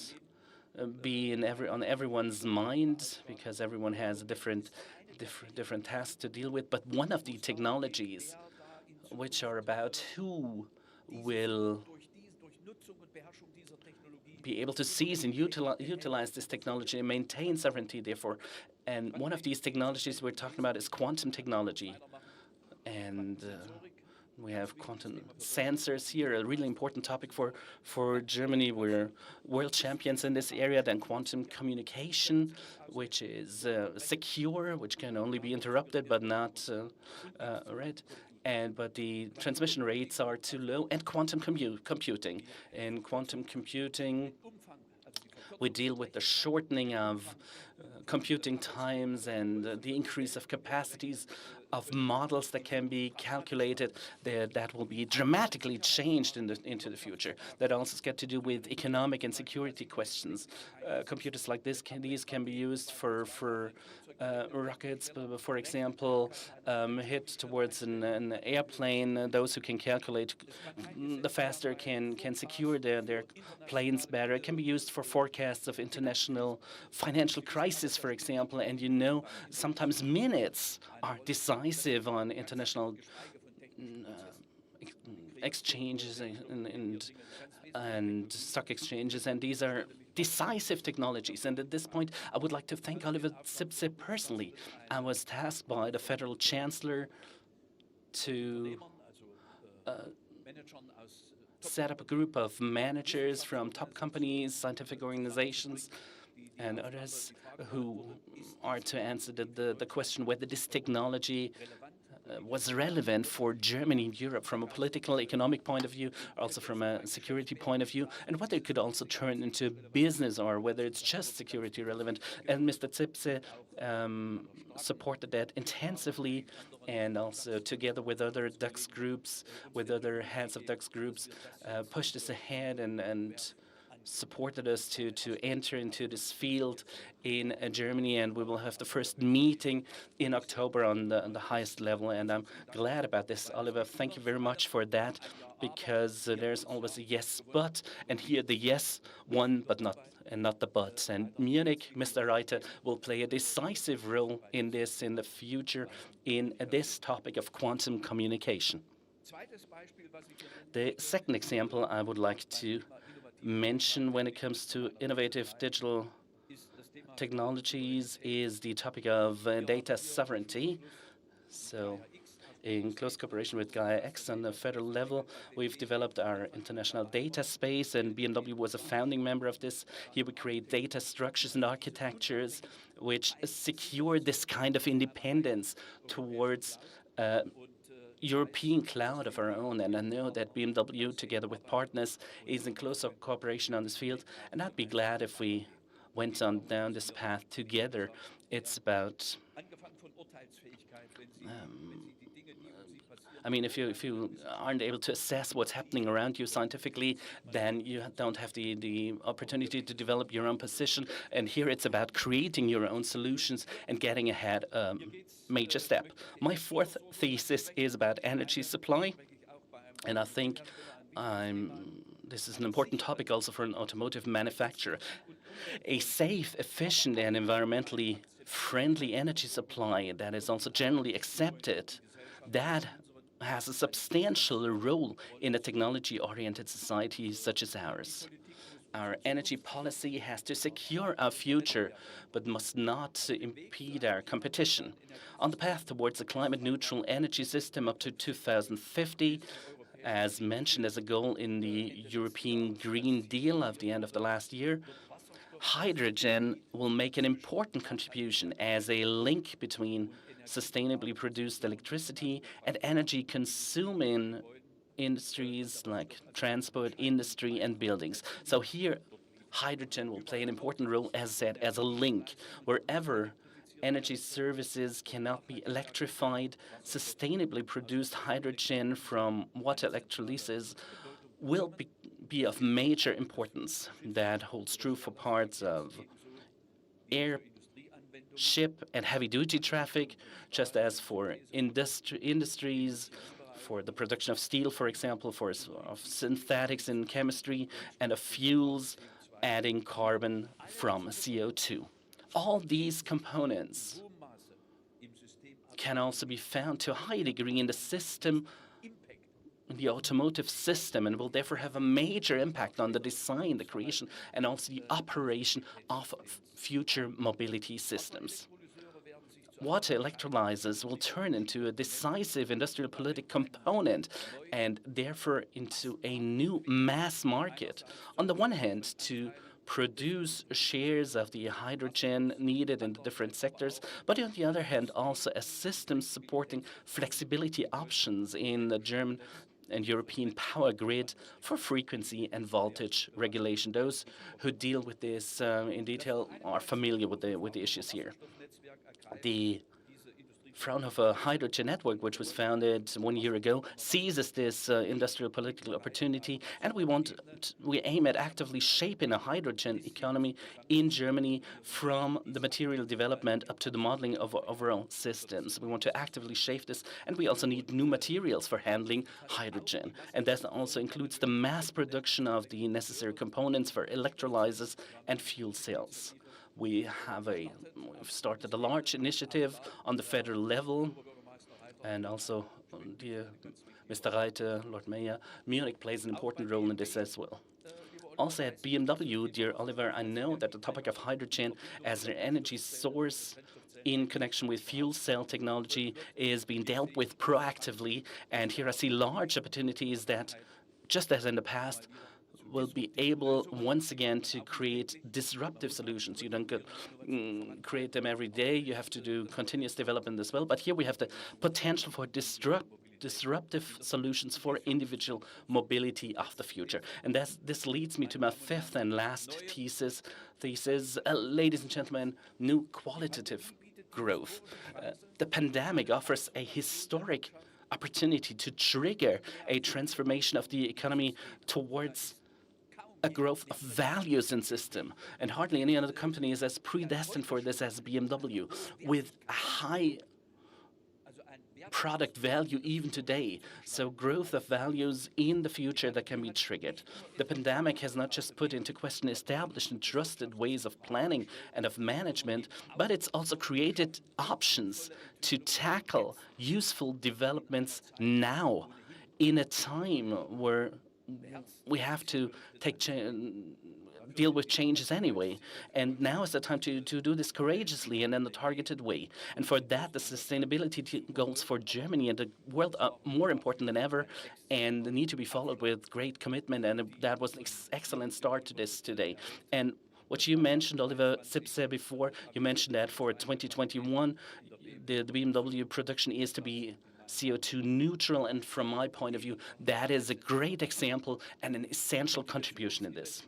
be on everyone's mind, because everyone has a different tasks to deal with, but one of the technologies which are about who will be able to seize and utilize this technology and maintain sovereignty, therefore. And one of these technologies we're talking about is quantum technology. And we have quantum sensors here, a really important topic for Germany. We're world champions in this area. Then quantum communication, which is secure, which can only be interrupted but not read. But the transmission rates are too low. And quantum computing. In quantum computing, we deal with the shortening of computing times and the increase of capacities of models that can be calculated that will be dramatically changed into the future. That also has to do with economic and security questions. Computers like these can be used for rockets, for example, hit towards an airplane. Those who can calculate the faster can secure their planes better. It can be used for forecasts of international financial crisis, for example. And you know, sometimes minutes are decisive on international exchanges and stock exchanges, and these are decisive technologies. And at this point, I would like to thank Oliver Zipse personally. I was tasked by the Federal Chancellor to set up a group of managers from top companies, scientific organizations, and others who are to answer the question whether this technology was relevant for Germany and Europe from a political, economic point of view, also from a security point of view, and whether it could also turn into business or whether it's just security relevant. And Mr. Zipse supported that intensively, and also together with other DAX groups, with other heads of DAX groups, pushed us ahead and supported us to enter into this field in Germany, and we will have the first meeting in October on the highest level, and I'm glad about this. Oliver, thank you very much for that, because there's always a yes, but, and here the yes won, but not the but. And Munich, Mr. Reiter, will play a decisive role in this in the future in this topic of quantum communication. The second example I would like to mention when it comes to innovative digital technologies is the topic of data sovereignty. So in close cooperation with Gaia X on the federal level, we've developed our international data space, and BMW was a founding member of this. Here we create data structures and architectures which secure this kind of independence towards European cloud of our own, and I know that BMW, together with partners, is in close cooperation on this field, and I'd be glad if we went on down this path together. It's about I mean, if you aren't able to assess what's happening around you scientifically, then you don't have the opportunity to develop your own position. And here it's about creating your own solutions and getting ahead major step. My fourth thesis is about energy supply, and I think this is an important topic also for an automotive manufacturer. A safe, efficient, and environmentally friendly energy supply that is also generally accepted, that has a substantial role in a technology-oriented society such as ours. Our energy policy has to secure our future, but must not impede our competition. On the path towards a climate-neutral energy system up to 2050, as mentioned as a goal in the European Green Deal of the end of the last year, hydrogen will make an important contribution as a link between sustainably produced electricity and energy-consuming industries like transport, industry, and buildings. So here, hydrogen will play an important role, as said, as a link. Wherever energy services cannot be electrified, sustainably produced hydrogen from water electrolysis will be of major importance. That holds true for parts of air, ship, and heavy-duty traffic, just as for industries, for the production of steel, for example, of synthetics in chemistry, and of fuels adding carbon from CO2. All these components can also be found to a high degree in the system, in the automotive system, and will therefore have a major impact on the design, the creation, and also the operation of future mobility systems. Water electrolyzers will turn into a decisive industrial politic component and therefore into a new mass market. On the one hand, to produce shares of the hydrogen needed in the different sectors, but on the other hand, also a system supporting flexibility options in the German and European power grid for frequency and voltage regulation. Those who deal with this in detail are familiar with the issues here. The Fraunhofer Hydrogen Network, which was founded 1 year ago, seizes this industrial political opportunity, and we aim at actively shaping a hydrogen economy in Germany from the material development up to the modeling of overall systems. We want to actively shape this, and we also need new materials for handling hydrogen. And that also includes the mass production of the necessary components for electrolyzers and fuel cells. We've started a large initiative on the federal level, and also, dear Mr. Reiter, Lord Mayor, Munich plays an important role in this as well. Also at BMW, dear Oliver, I know that the topic of hydrogen as an energy source in connection with fuel cell technology is being dealt with proactively, and here I see large opportunities that, just as in the past, will be able once again to create disruptive solutions. You don't create them every day. You have to do continuous development as well. But here we have the potential for disruptive solutions for individual mobility of the future. And this leads me to my fifth and last thesis. Ladies and gentlemen, new qualitative growth. The pandemic offers a historic opportunity to trigger a transformation of the economy towards a growth of values in system. And hardly any other company is as predestined for this as BMW, with a high product value even today. So growth of values in the future that can be triggered. The pandemic has not just put into question established and trusted ways of planning and of management, but it's also created options to tackle useful developments now in a time where we have to deal with changes anyway. And now is the time to do this courageously and in a targeted way. And for that, the sustainability goals for Germany and the world are more important than ever and need to be followed with great commitment. And that was an excellent start to this today. And what you mentioned, Oliver Zipse, before, you mentioned that for 2021, the BMW production is to be CO2 neutral, and from my point of view, that is a great example and an essential contribution in this.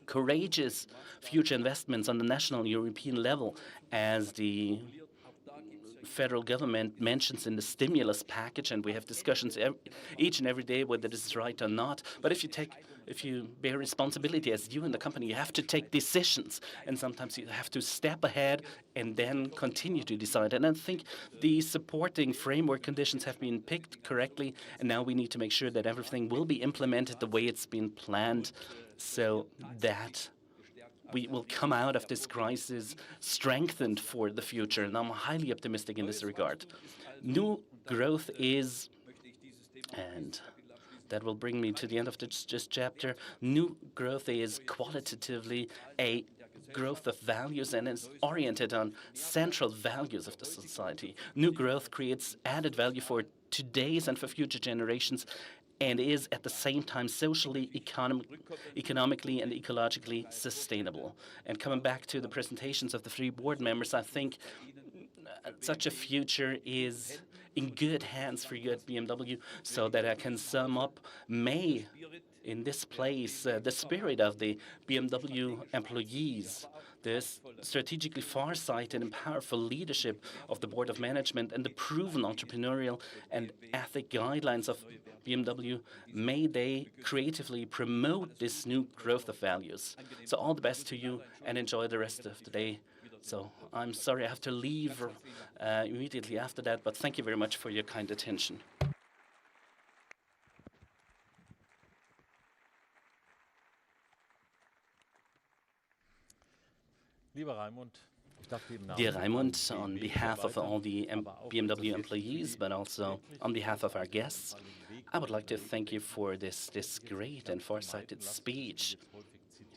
Courageous future investments on the national and European level, as the federal government mentions in the stimulus package, and we have discussions each and every day whether this is right or not. But if you bear responsibility as you in the company, you have to take decisions, and sometimes you have to step ahead and then continue to decide. And I think the supporting framework conditions have been picked correctly, and now we need to make sure that everything will be implemented the way it's been planned, so that we will come out of this crisis strengthened for the future, and I'm highly optimistic in this regard. New growth is, and that will bring me to the end of this chapter, new growth is qualitatively a growth of values and is oriented on central values of the society. New growth creates added value for today's and for future generations, and is at the same time socially, economically, and ecologically sustainable. And coming back to the presentations of the three board members, I think such a future is in good hands for you at BMW, so that I can sum up May in this place, the spirit of the BMW employees, the strategically far-sighted and powerful leadership of the board of management, and the proven entrepreneurial and ethic guidelines of BMW. May they creatively promote this new growth of values. So all the best to you, and enjoy the rest of the day. So I'm sorry I have to leave immediately after that, but thank you very much for your kind attention. Dear Raymond, on behalf of all the BMW employees, but also on behalf of our guests, I would like to thank you for this great and far-sighted speech.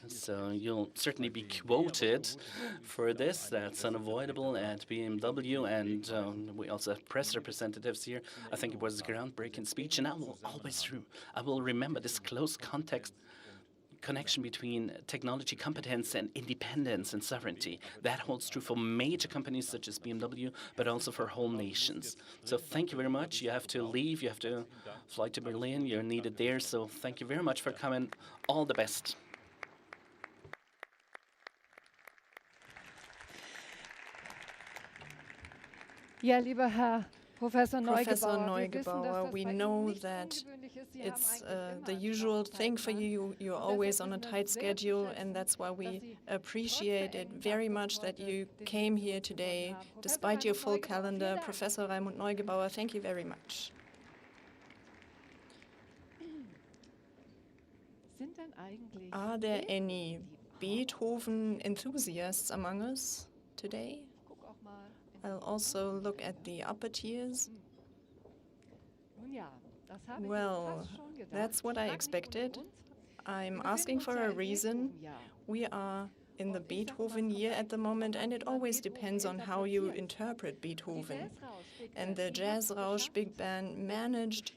So you'll certainly be quoted for this. That's unavoidable at BMW, and we also have press representatives here. I think it was a groundbreaking speech, and I will remember this close connection between technology competence and independence and sovereignty. That holds true for major companies such as BMW, but also for whole nations. So thank you very much. You have to leave. You have to fly to Berlin. You're needed there. So thank you very much for coming. All the best. Ja, lieber Herr Professor Neugebauer, we know that it's the usual thing for you. You're always on a tight schedule, and that's why we appreciate it very much that you came here today, despite your full calendar. Professor Raymond Neugebauer, thank you very much. Are there any Beethoven enthusiasts among us today? I'll also look at the upper tiers. Well, that's what I expected. I'm asking for a reason. We are in the Beethoven year at the moment, and it always depends on how you interpret Beethoven. And the Jazz Rausch Big Band managed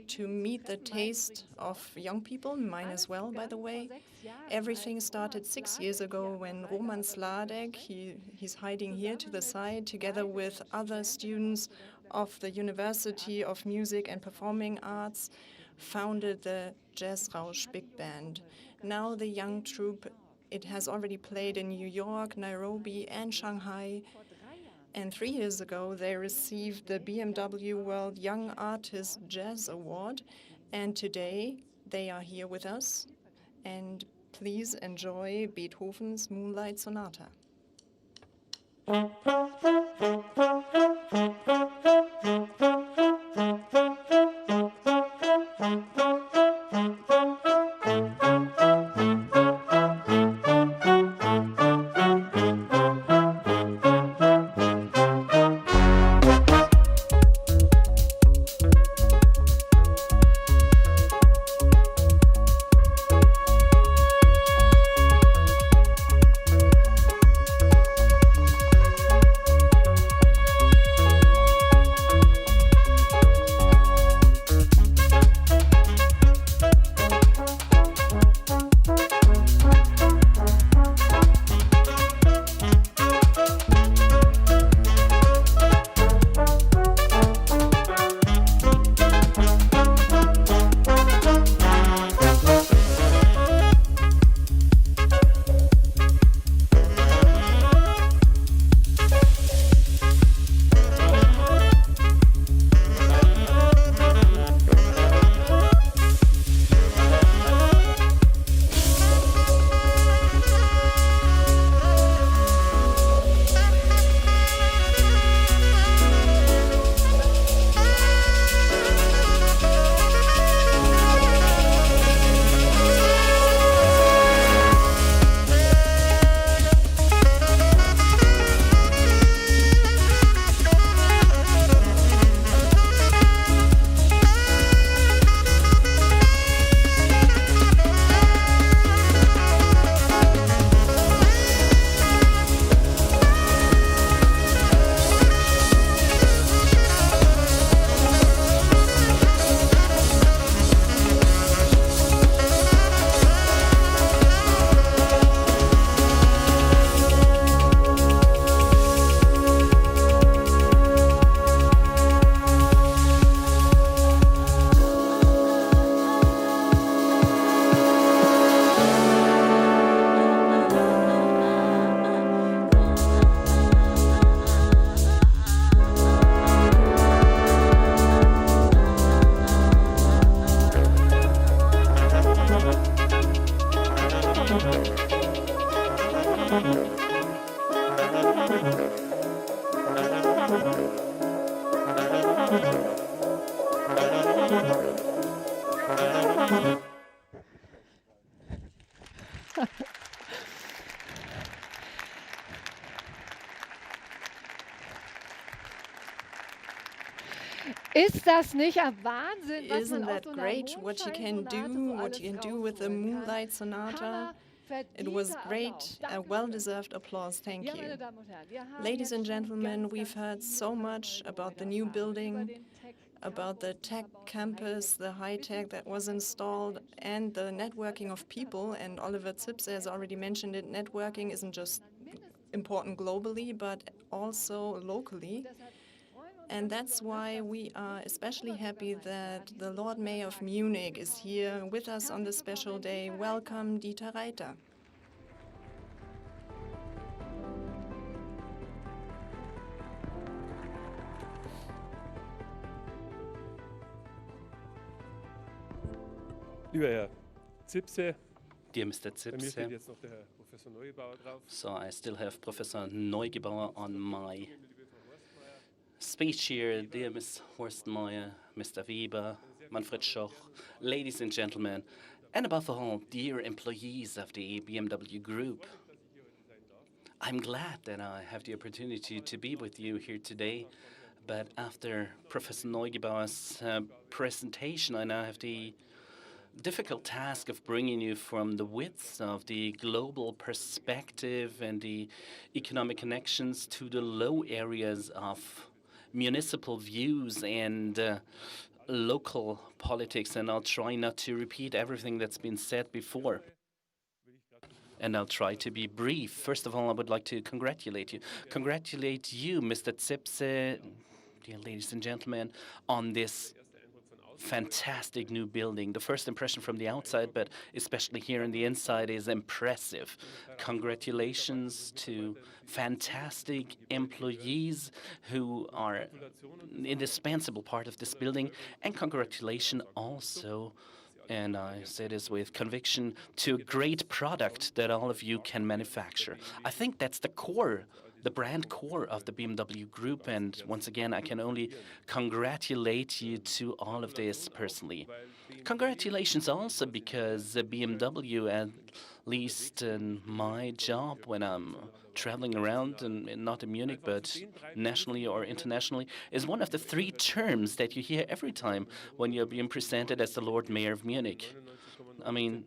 to meet the taste of young people, mine as well, by the way. Everything started 6 years ago when Roman Sladek, he's hiding here to the side, together with other students of the University of Music and Performing Arts, founded the Jazz Rausch Big Band. Now the young troupe, it has already played in New York, Nairobi, and Shanghai. And 3 years ago, they received the BMW World Young Artist Jazz Award. And today, they are here with us. And please enjoy Beethoven's Moonlight Sonata. Ist das nicht ein Wahnsinn, was Isn't man auf that so einer great what you can do, Mondscheinsonate so what you can alles do with the rausholen kann? Moonlight Sonata? Hammer, It was verdienter great, Applaus. a Danke. well-deserved applause. Thank Ja, you. meine Damen und Herren, wir haben Ladies jetzt and schon gentlemen, ganz, we've ganz heard viel so über much about the Neugebauer new erfahren, building, über den Tech about the Campus, tech Neugebauer und campus, the Hightech. high-tech that was installed, and the networking of people. And Oliver Zipse has already mentioned it, networking isn't just important globally, but also locally. And that's why we are especially happy that the Lord Mayor of Munich is here with us on this special day. Welcome, Dieter Reiter. Lieber Herr Zipse, Dear Mr. bei mir steht Zipse, jetzt noch der Herr Professor Neugebauer drauf. so I still have Professor Neugebauer on my speech here. Dear Ms. Horstmeier, Mr. Weber, Manfred Schoch, ladies and gentlemen, and above all, dear employees of the BMW Group. I'm glad that I have the opportunity to be with you here today, but after Professor Neugebauer's presentation, I now have the difficult task of bringing you from the width of the global perspective and the economic connections to the low areas of municipal views and local politics, and I'll try not to repeat everything that's been said before. And I'll try to be brief. First of all, I would like to congratulate you. Congratulate you, Mr. Zipse, dear ladies and gentlemen, on this fantastic new building. The first impression from the outside, but especially here on the inside, is impressive. Congratulations to fantastic employees who are an indispensable part of this building, and congratulations also, and I say this with conviction, to a great product that all of you can manufacture. I think that's the core, the brand core of the BMW Group, and once again, I can only congratulate you to all of this personally. Congratulations also because BMW, at least in my job when I'm traveling around, and not in Munich, but nationally or internationally, is one of the three terms that you hear every time when you're being presented as the Lord Mayor of Munich. I mean,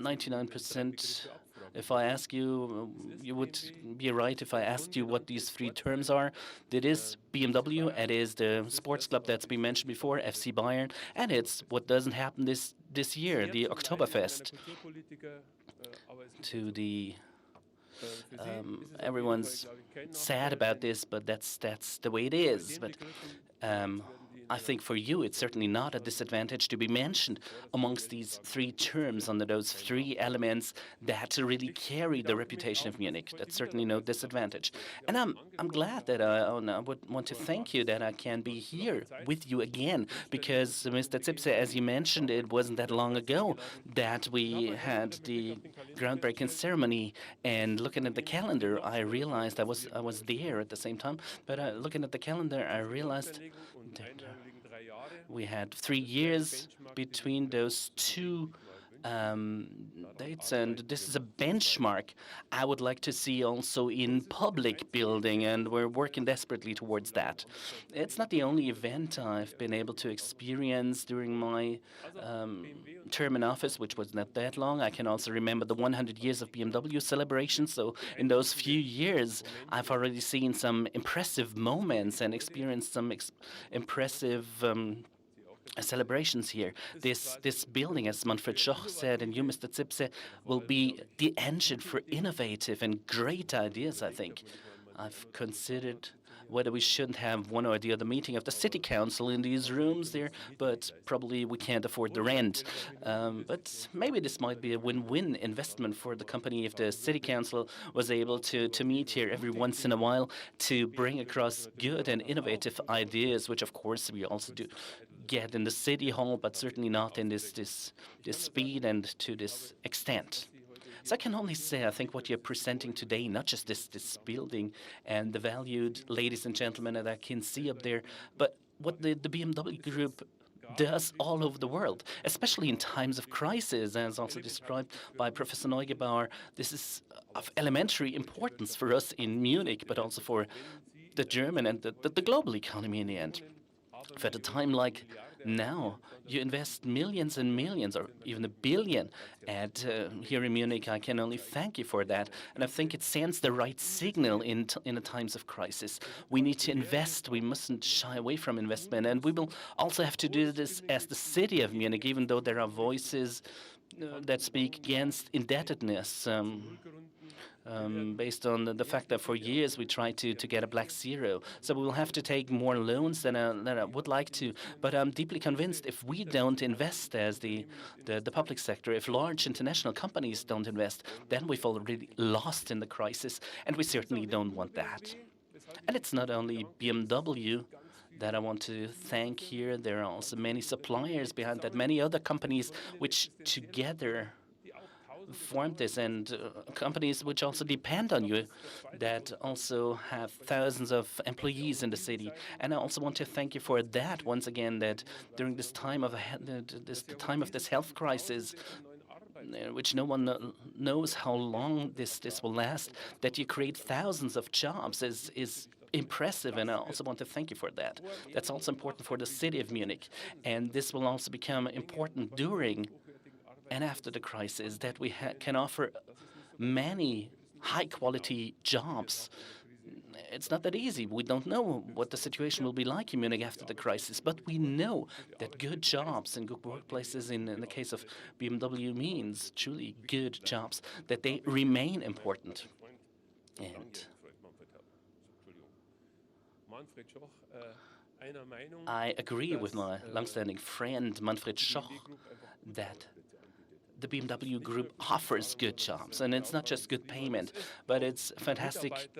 99%. If I ask you, you would be right if I asked you what these three terms are. It is BMW, it is the sports club that's been mentioned before, FC Bayern, and it's what doesn't happen this year, the Oktoberfest. To the everyone's sad about this, but that's the way it is. But I think for you, it's certainly not a disadvantage to be mentioned amongst these three terms, under those three elements that really carry the reputation of Munich. That's certainly no disadvantage. And I'm glad that I would want to thank you that I can be here with you again, because Mr. Zipse, as you mentioned, it wasn't that long ago that we had the groundbreaking ceremony. And looking at the calendar, I realized I was there at the same time. But looking at the calendar, I realized that we had 3 years between those two dates, and this is a benchmark I would like to see also in public building, and we're working desperately towards that. It's not the only event I've been able to experience during my term in office, which was not that long. I can also remember the 100 years of BMW celebration, so in those few years I've already seen some impressive moments and experienced some impressive celebrations here. This building, as Manfred Schoch said, and you, Mr. Zipse, will be the engine for innovative and great ideas, I think. I've considered whether we shouldn't have one or the other meeting of the city council in these rooms there, but probably we can't afford the rent. But maybe this might be a win-win investment for the company if the city council was able to meet here every once in a while to bring across good and innovative ideas, which of course we also do get in the city hall, but certainly not in this speed and to this extent. So I can only say, I think what you're presenting today, not just this building and the valued ladies and gentlemen that I can see up there, but what the BMW Group does all over the world, especially in times of crisis, as also described by Professor Neugebauer. This is of elementary importance for us in Munich, but also for the German and the global economy in the end. If at a time like now you invest millions and millions, or even $1 billion, and here in Munich, I can only thank you for that. And I think it sends the right signal in the times of crisis. We need to invest. We mustn't shy away from investment. And we will also have to do this as the city of Munich, even though there are voices that speak against indebtedness. Based on the fact that for years we tried to get a black zero. So we will have to take more loans than I would like to. But I'm deeply convinced if we don't invest as the public sector, if large international companies don't invest, then we've already lost in the crisis. And we certainly don't want that. And it's not only BMW that I want to thank here. There are also many suppliers behind that, many other companies which together formed this, and companies which also depend on you, that also have thousands of employees in the city. And I also want to thank you for that once again, that during this time of this health crisis, which no one knows how long this will last, that you create thousands of jobs is impressive, and I also want to thank you for that. That's also important for the city of Munich, and this will also become important during and after the crisis, that we can offer many high-quality jobs. it's not that easy. We don't know what the situation will be like in Munich after the crisis, but we know that good jobs and good workplaces in the case of BMW means truly good jobs, that they remain important. And I agree with my longstanding friend Manfred Schoch that the BMW Group offers good jobs, and it's not just good payment, but it's a fantastic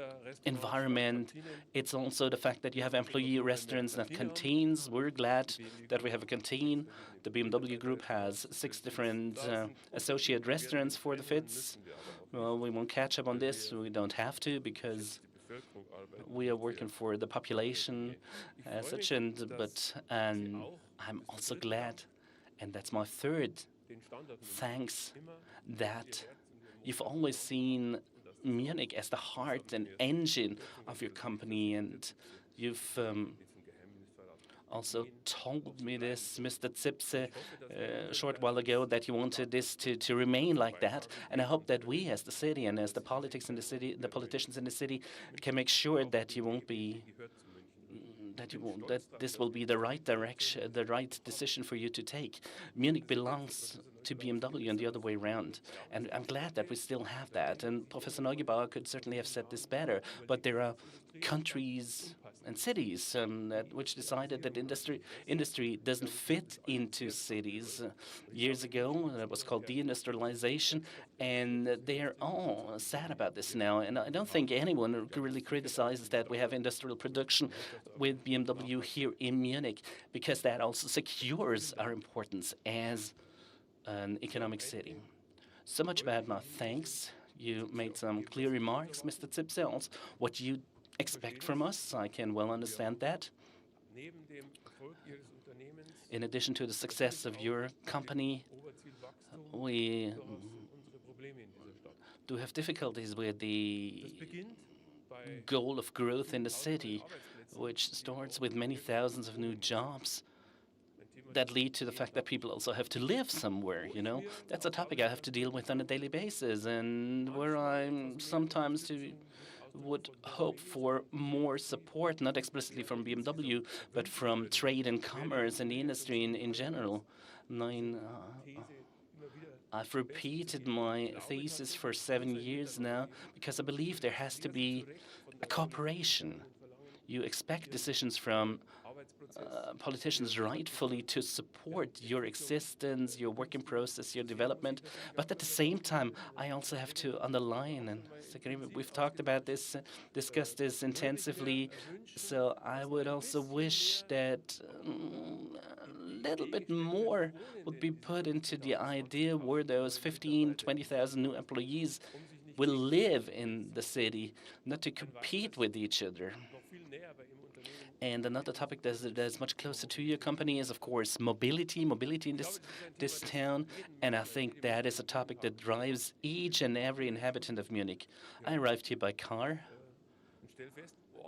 environment. It's also the fact that you have employee restaurants and canteens. We're glad that we have a canteen. The BMW Group has 6 different associate restaurants for the FITs. Well, we won't catch up on this. We don't have to because we are working for the population as such. And I'm also glad, and that's my third thanks, that you've always seen Munich as the heart and engine of your company, and you've also told me this, Mr. Zipse, a short while ago, that you wanted this to remain like that. And I hope that we, as the city and as the politics in the city, the politicians in the city, can make sure that you won't be that this will be the right direction, the right decision for you to take. Munich belongs to BMW and the other way around. And I'm glad that we still have that. And Professor Neugebauer could certainly have said this better, but there are countries and cities which decided that industry doesn't fit into cities. Years ago, that was called deindustrialization, and they're all sad about this now. And I don't think anyone really criticizes that we have industrial production with BMW here in Munich, because that also secures our importance as an economic city. So much about my thanks. You made some clear remarks, Mr. Zipse, also what you expect from us. I can well understand that. In addition to the success of your company, we do have difficulties with the goal of growth in the city, which starts with many thousands of new jobs that lead to the fact that people also have to live somewhere, you know. That's a topic I have to deal with on a daily basis, and where I'm sometimes would hope for more support, not explicitly from BMW, but from trade and commerce and the industry in general. I've repeated my thesis for 7 years now because I believe there has to be a cooperation. You expect decisions from politicians rightfully to support your existence, your working process, your development. But at the same time, I also have to underline, and we've talked about this, discussed this intensively, so I would also wish that a little bit more would be put into the idea where those 15, 20,000 new employees will live in the city, not to compete with each other. And another topic that is much closer to your company is, of course, mobility in this town. And I think that is a topic that drives each and every inhabitant of Munich. I arrived here by car,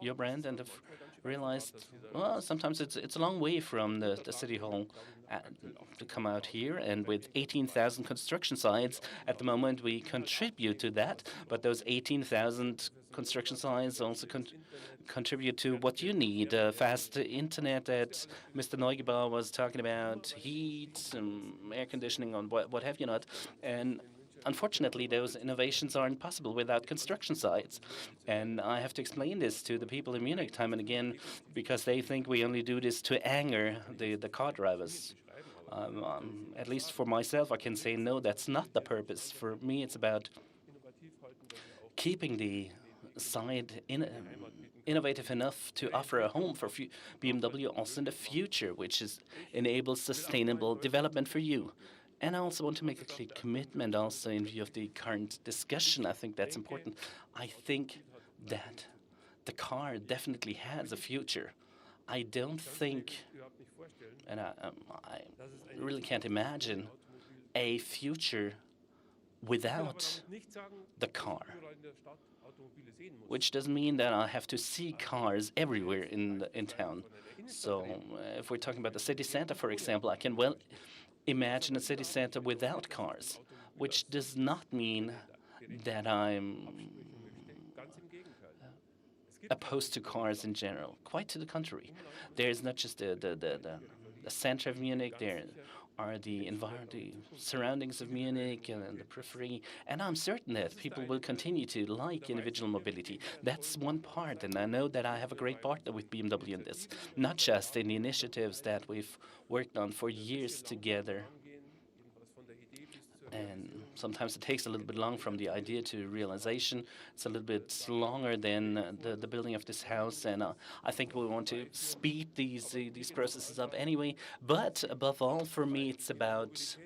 your brand, and have realized, well, sometimes it's a long way from the city hall to come out here. And with 18,000 construction sites at the moment, we contribute to that. But those 18,000 construction sites also contribute to what you need. Fast internet that Mr. Neugebauer was talking about, heat, air conditioning, on what have you not. And unfortunately, those innovations aren't possible without construction sites. And I have to explain this to the people in Munich time and again, because they think we only do this to anger the car drivers. At least for myself, I can say, no, that's not the purpose. For me, it's about keeping the site innovative enough to offer a home for BMW also in the future, which enables sustainable development for you. And I also want to make a clear commitment also in view of the current discussion. I think that's important. I think that the car definitely has a future. I don't think, and I really can't imagine a future without the car, which doesn't mean that I have to see cars everywhere in town. So if we're talking about the city center, for example, I can well imagine a city center without cars, which does not mean that I'm opposed to cars in general. Quite to the contrary. There's not just the center of Munich, there are the surroundings of Munich and the periphery. And I'm certain that people will continue to like individual mobility. That's one part, and I know that I have a great partner with BMW in this, not just in the initiatives that we've worked on for years together. And sometimes it takes a little bit long from the idea to realization. It's a little bit longer than the building of this house, and I think we want to speed these processes up anyway. But above all, for me, it's about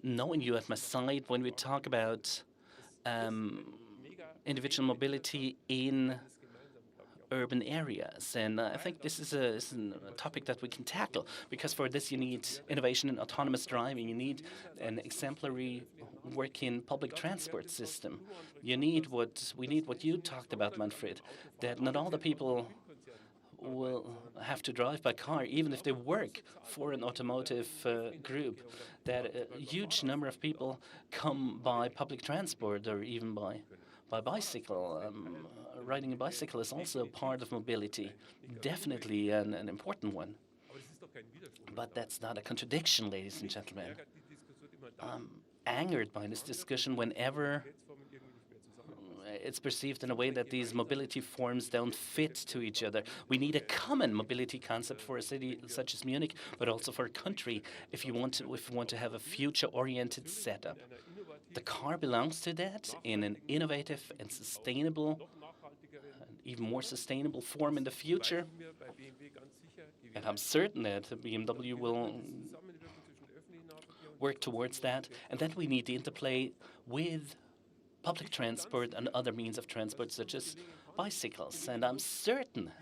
knowing you at my side when we talk about individual mobility in urban areas. And I think this is a topic that we can tackle, because for this you need innovation in autonomous driving, you need an exemplary working public transport system. We need what you talked about, Manfred, that not all the people will have to drive by car, even if they work for an automotive group, that a huge number of people come by public transport or even by bicycle. Riding a bicycle is also part of mobility, definitely an important one. But that's not a contradiction, ladies and gentlemen. I'm angered by this discussion whenever it's perceived in a way that these mobility forms don't fit to each other. We need a common mobility concept for a city such as Munich, but also for a country if you want to have a future-oriented setup. The car belongs to that in an innovative and sustainable, even more sustainable form in the future. And I'm certain that BMW will work towards that. And then we need the interplay with public transport and other means of transport, such as bicycles. And I'm certain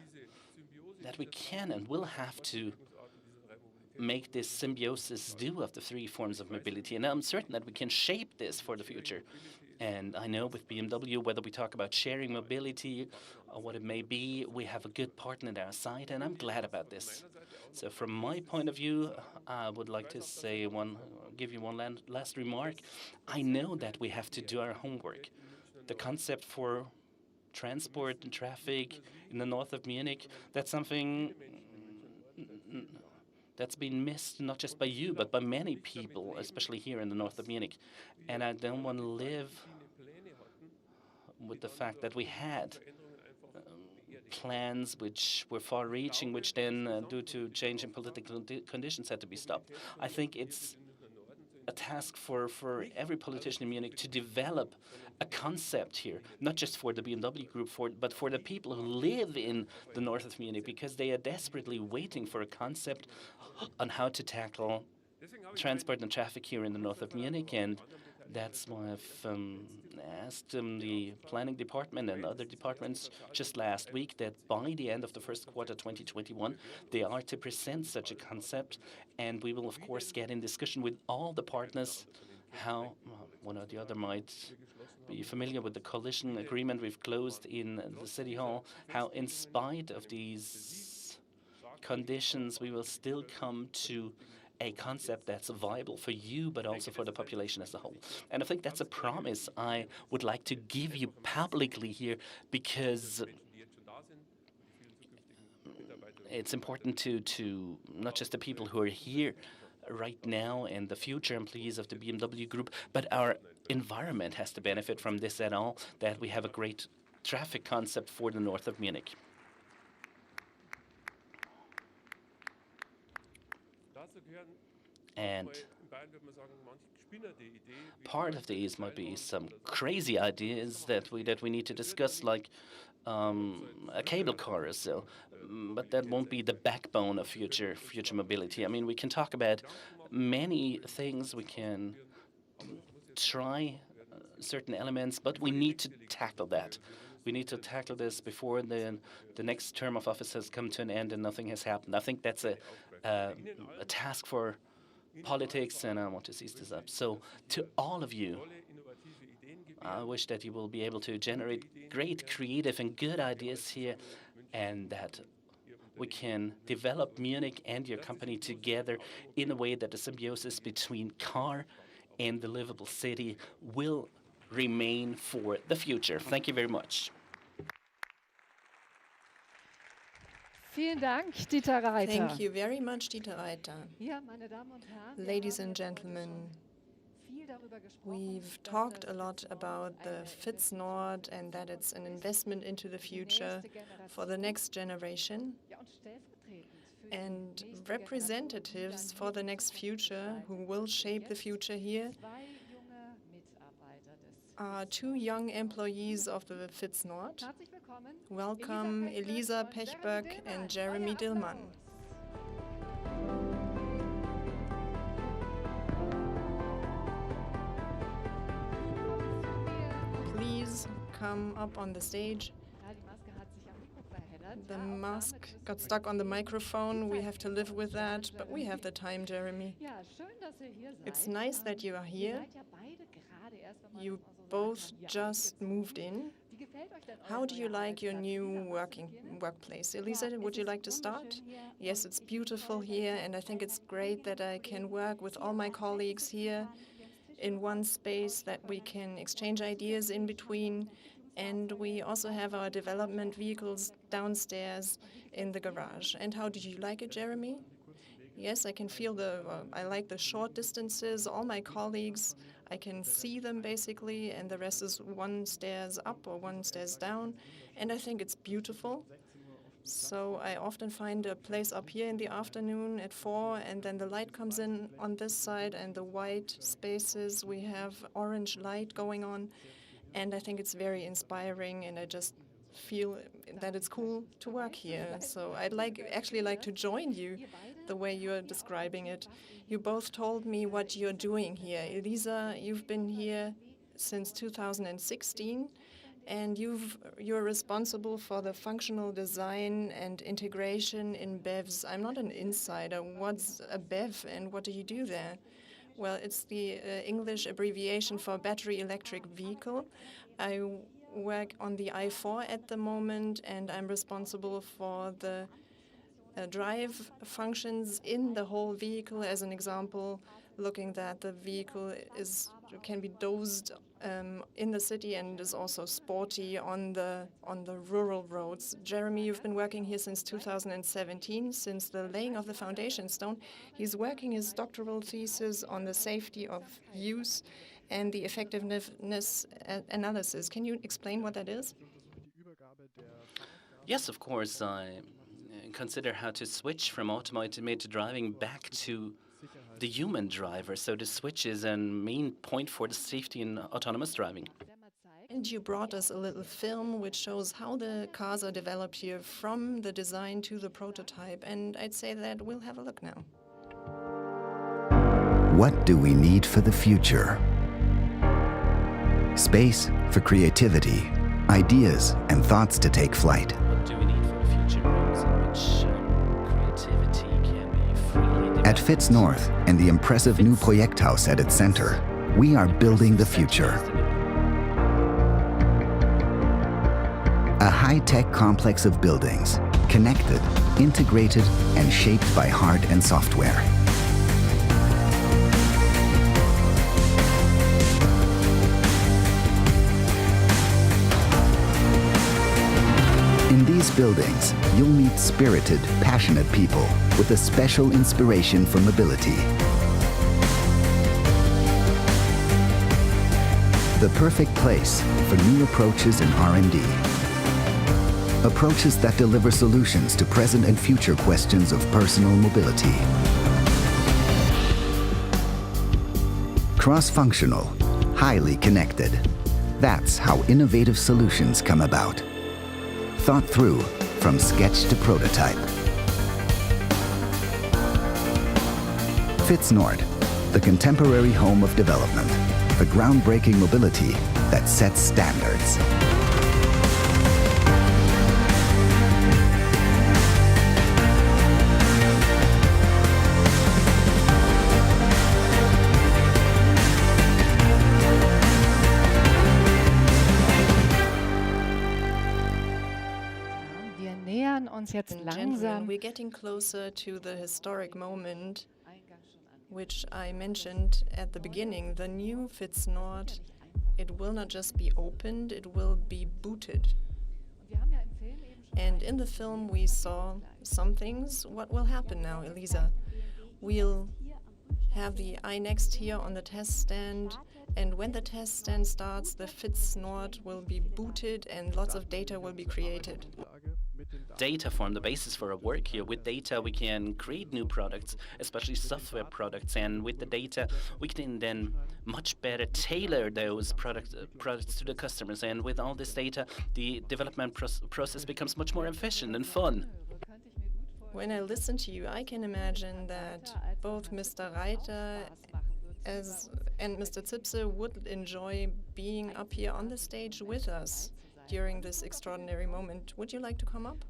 that we can and will have to make this symbiosis do of the three forms of mobility. And I'm certain that we can shape this for the future. And I know with BMW, whether we talk about sharing mobility or what it may be, we have a good partner at our side, and I'm glad about this. So from my point of view, I would like to give you one last remark. I know that we have to do our homework. The concept for transport and traffic in the north of Munich, that's something that's been missed not just by you, but by many people, especially here in the north of Munich. And I don't want to live with the fact that we had plans which were far-reaching, which then, due to change in political conditions, had to be stopped. I think it's a task for every politician in Munich to develop a concept here, not just for the BMW group, but for the people who live in the north of Munich, because they are desperately waiting for a concept on how to tackle transport and traffic here in the north of Munich. And that's why I've asked the planning department and other departments just last week that by the end of the first quarter 2021, they are to present such a concept. And we will, of course, get in discussion with all the partners how one or the other might be familiar with the coalition agreement we've closed in the City Hall, how in spite of these conditions, we will still come to a concept that's viable for you, but also for the population as a whole. And I think that's a promise I would like to give you publicly here, because it's important to not just the people who are here right now and the future employees of the BMW Group, but our environment has to benefit from this at all, that we have a great traffic concept for the north of Munich. And part of these might be some crazy ideas that we need to discuss, like a cable car or so, but that won't be the backbone of future mobility. I mean, we can talk about many things, we can try certain elements, but we need to tackle that. We need to tackle this before the next term of office has come to an end and nothing has happened. I think that's a task for politics, and I want to seize this up. So to all of you, I wish that you will be able to generate great, creative, and good ideas here, and that we can develop Munich and your company together in a way that the symbiosis between car and the livable city will remain for the future. Thank you very much. Vielen Dank, Dieter Reiter. Thank you very much, Dieter Reiter. Ja, meine Damen und Herren, wir Ladies haben and jetzt heute gentlemen, schon viel darüber gesprochen, we've dass talked das a lot Fitznord about the eine Fitznord and that it's an investment into the future for the next generation. Ja, und stellvertretend für die And nächste representatives for the next future who will shape the future here zwei junge Mitarbeiter des are two young employees of the Fitznord. Herzlich willkommen. Welcome Elisa Pechberg and Jeremy Dillmann. Please come up on the stage. Ja, die Maske hat sich am Mikro verheddert. The Ja, auch mask damit müssen got wir stuck on the leben. microphone. We Die have to Zeit live ist with da, that, but we have the time, Jeremy. Ja, schön, dass ihr hier seid. It's nice that you are Ihr here. seid ja beide gerade erst, wenn man You das mal so both sagen kann, just hier moved in. eingezogen. Wie gefällt euch denn How euer do you neuer like your Arbeitsplatz? new Lisa, magst du beginnen? workplace? Ja, Elisa, es would you ist like to start? wunderschön hier Yes, und it's ich beautiful freue mich, here, dass and I think all it's meine great that I Kolleginnen und can Kollegen work with all hier my an colleagues Tisch here sitzen kann, hier am Tisch in one space that we austauschen can kann. exchange Und ideas in zusätzlich haben wir between. auch And we also have our development vehicles downstairs in the garage. And how did you like it, Jeremy? Yes, I can feel I like the short distances. All my colleagues, I can see them basically, and the rest is one stairs up or one stairs down. And I think it's beautiful. So I often find a place up here in the afternoon at 4, and then the light comes in on this side, and the white spaces, we have orange light going on. And I think it's very inspiring, and I just feel that it's cool to work here. So I'd actually like to join you the way you're describing it. You both told me what you're doing here. Elisa, you've been here since 2016, and you're responsible for the functional design and integration in BEVs. I'm not an insider. What's a BEV and what do you do there? Well, it's the English abbreviation for battery electric vehicle. I work on the i4 at the moment, and I'm responsible for the drive functions in the whole vehicle. As an example, looking that the vehicle can be dosed in the city and is also sporty on the rural roads. Jeremy, you've been working here since 2017, since the laying of the foundation stone. He's working his doctoral thesis on the safety of use and the effectiveness analysis. Can you explain what that is? Yes, of course. I consider how to switch from automated driving back to the human driver. So the switch is a main point for the safety in autonomous driving. And you brought us a little film which shows how the cars are developed here from the design to the prototype. And I'd say that we'll have a look now. What do we need for the future? Space for creativity, ideas and thoughts to take flight. What do we need for the future? Rooms in which creativity can be freely developed. At Fitz North and the impressive new Projekthaus at its center, we are building the future. A high-tech complex of buildings, connected, integrated, and shaped by hard and software. In these buildings, you'll meet spirited, passionate people with a special inspiration for mobility. The perfect place for new approaches in R&D. Approaches that deliver solutions to present and future questions of personal mobility. Cross-functional, highly connected. That's how innovative solutions come about. Thought through from sketch to prototype. Fitz Nord, the contemporary home of development, the groundbreaking mobility that sets standards. Wir nähern uns jetzt And gentlemen, langsam we're getting closer to the historic moment Eingang schon an. which I mentioned at the beginning. The new Fitz Nord it will not just be opened, it will be booted. And in the film we saw some things. What will happen now, Elisa? We'll have the iNext here on the test stand, and when the test stand starts, the FIT-Snort will be booted and lots of data will be created. Data form the basis for our work here. With data, we can create new products, especially software products, and with the data, we can then much better tailor those products to the customers. And with all this data, the development process becomes much more efficient and fun. When I listen to you, I can imagine that both Mr. Reiter and Mr. Zipse would enjoy being up here on the stage with us during this extraordinary moment. Would you like to come up?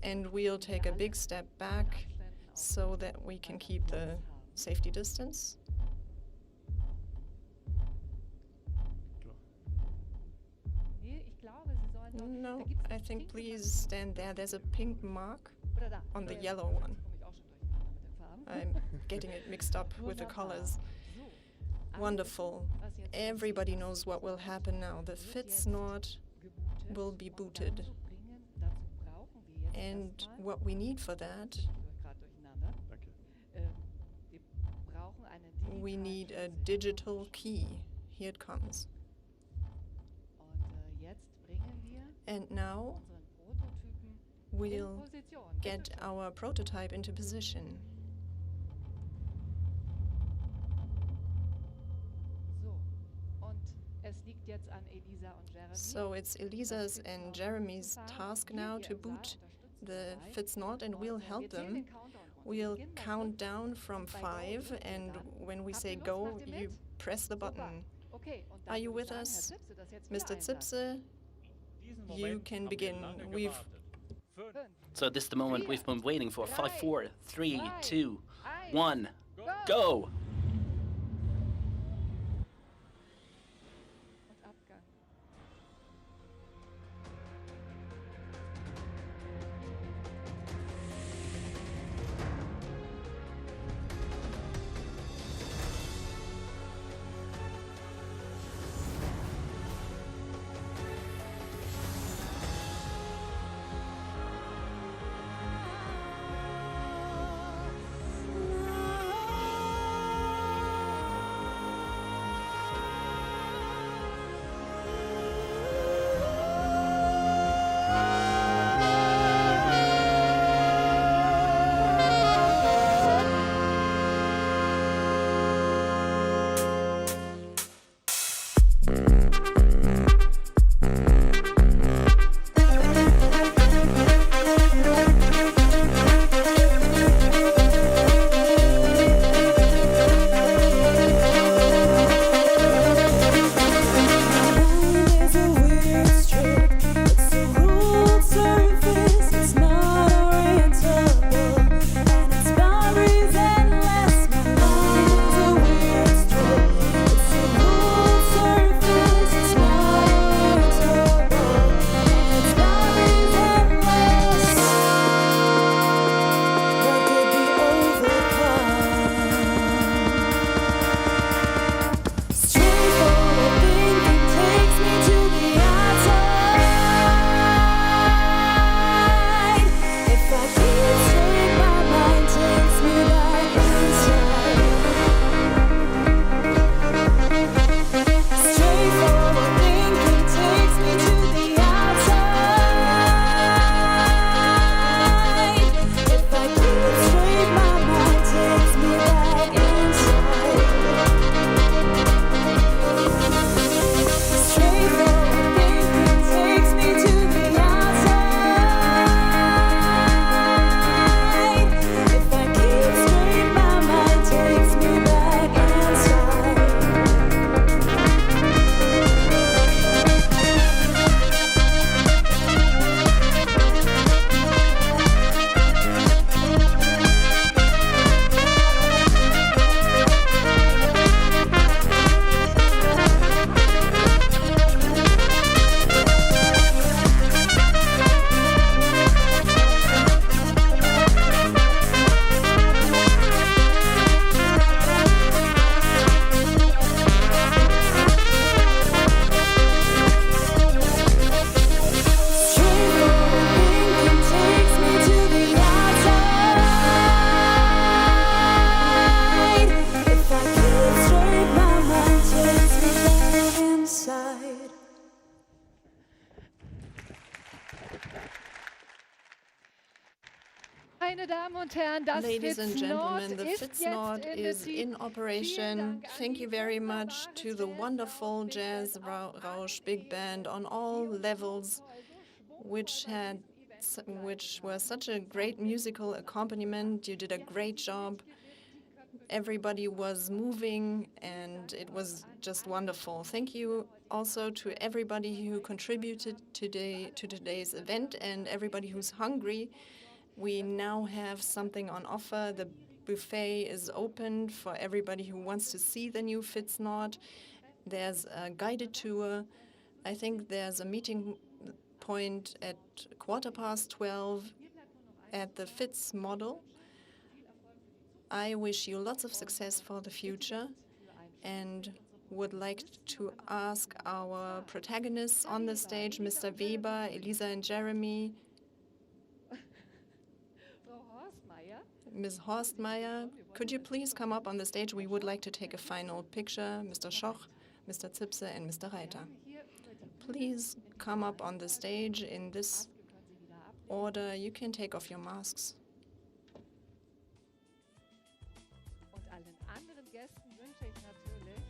And we'll take a big step back so that we can keep the safety distance. No, I think please stand there. There's a pink mark on the yellow one. I'm getting it mixed up with the colors. Wonderful. Everybody knows what will happen now. The FIT-Snort will be booted. And what we need for that, we need a digital key. Here it comes. And now we'll get our prototype into position. So it's Elisa's and Jeremy's task now to boot the FIT-Snort, and we'll help them. We'll count down from 5, and when we say go, you press the button. Are you with us? Mr. Zipse, you can begin. So this is the moment we've been waiting for. 5, 4, 3, 2, 1, go! meine Damen und Herren, das Ladies and Fitznord gentlemen, the ist Fitznord jetzt is Betrieb. in operation. Vielen Dank an Thank die you very much wunderbare to the Jazz wonderful Big Jazz Band auf Rausch allen Big Band on all Ebenen, die uns levels, so schwungvoll which bei had diesem Event begleitet which haben. was such a great musical accompaniment. You did a great job. Everybody was moving, and it was just wonderful. Thank you also to everybody who contributed today to today's event and everybody who's hungry. We now have something on offer. The buffet is open for everybody who wants to see the new Fitznord. There's a guided tour. I think there's a meeting point at 12:15 at the Fitz model. I wish you lots of success for the future and would like to ask our protagonists on the stage, Mr. Weber, Elisa and Jeremy, Frau Horstmeier, Ms. Horstmeier, could you please come up on the stage? We would like to take a final picture. Mr. Schoch, Mr. Zipse, and Mr. Reiter. hier über die Please come up on the stage in this Maske können Sie wieder abnehmen. order. You can take off your masks. Und allen anderen Gästen wünsche ich natürlich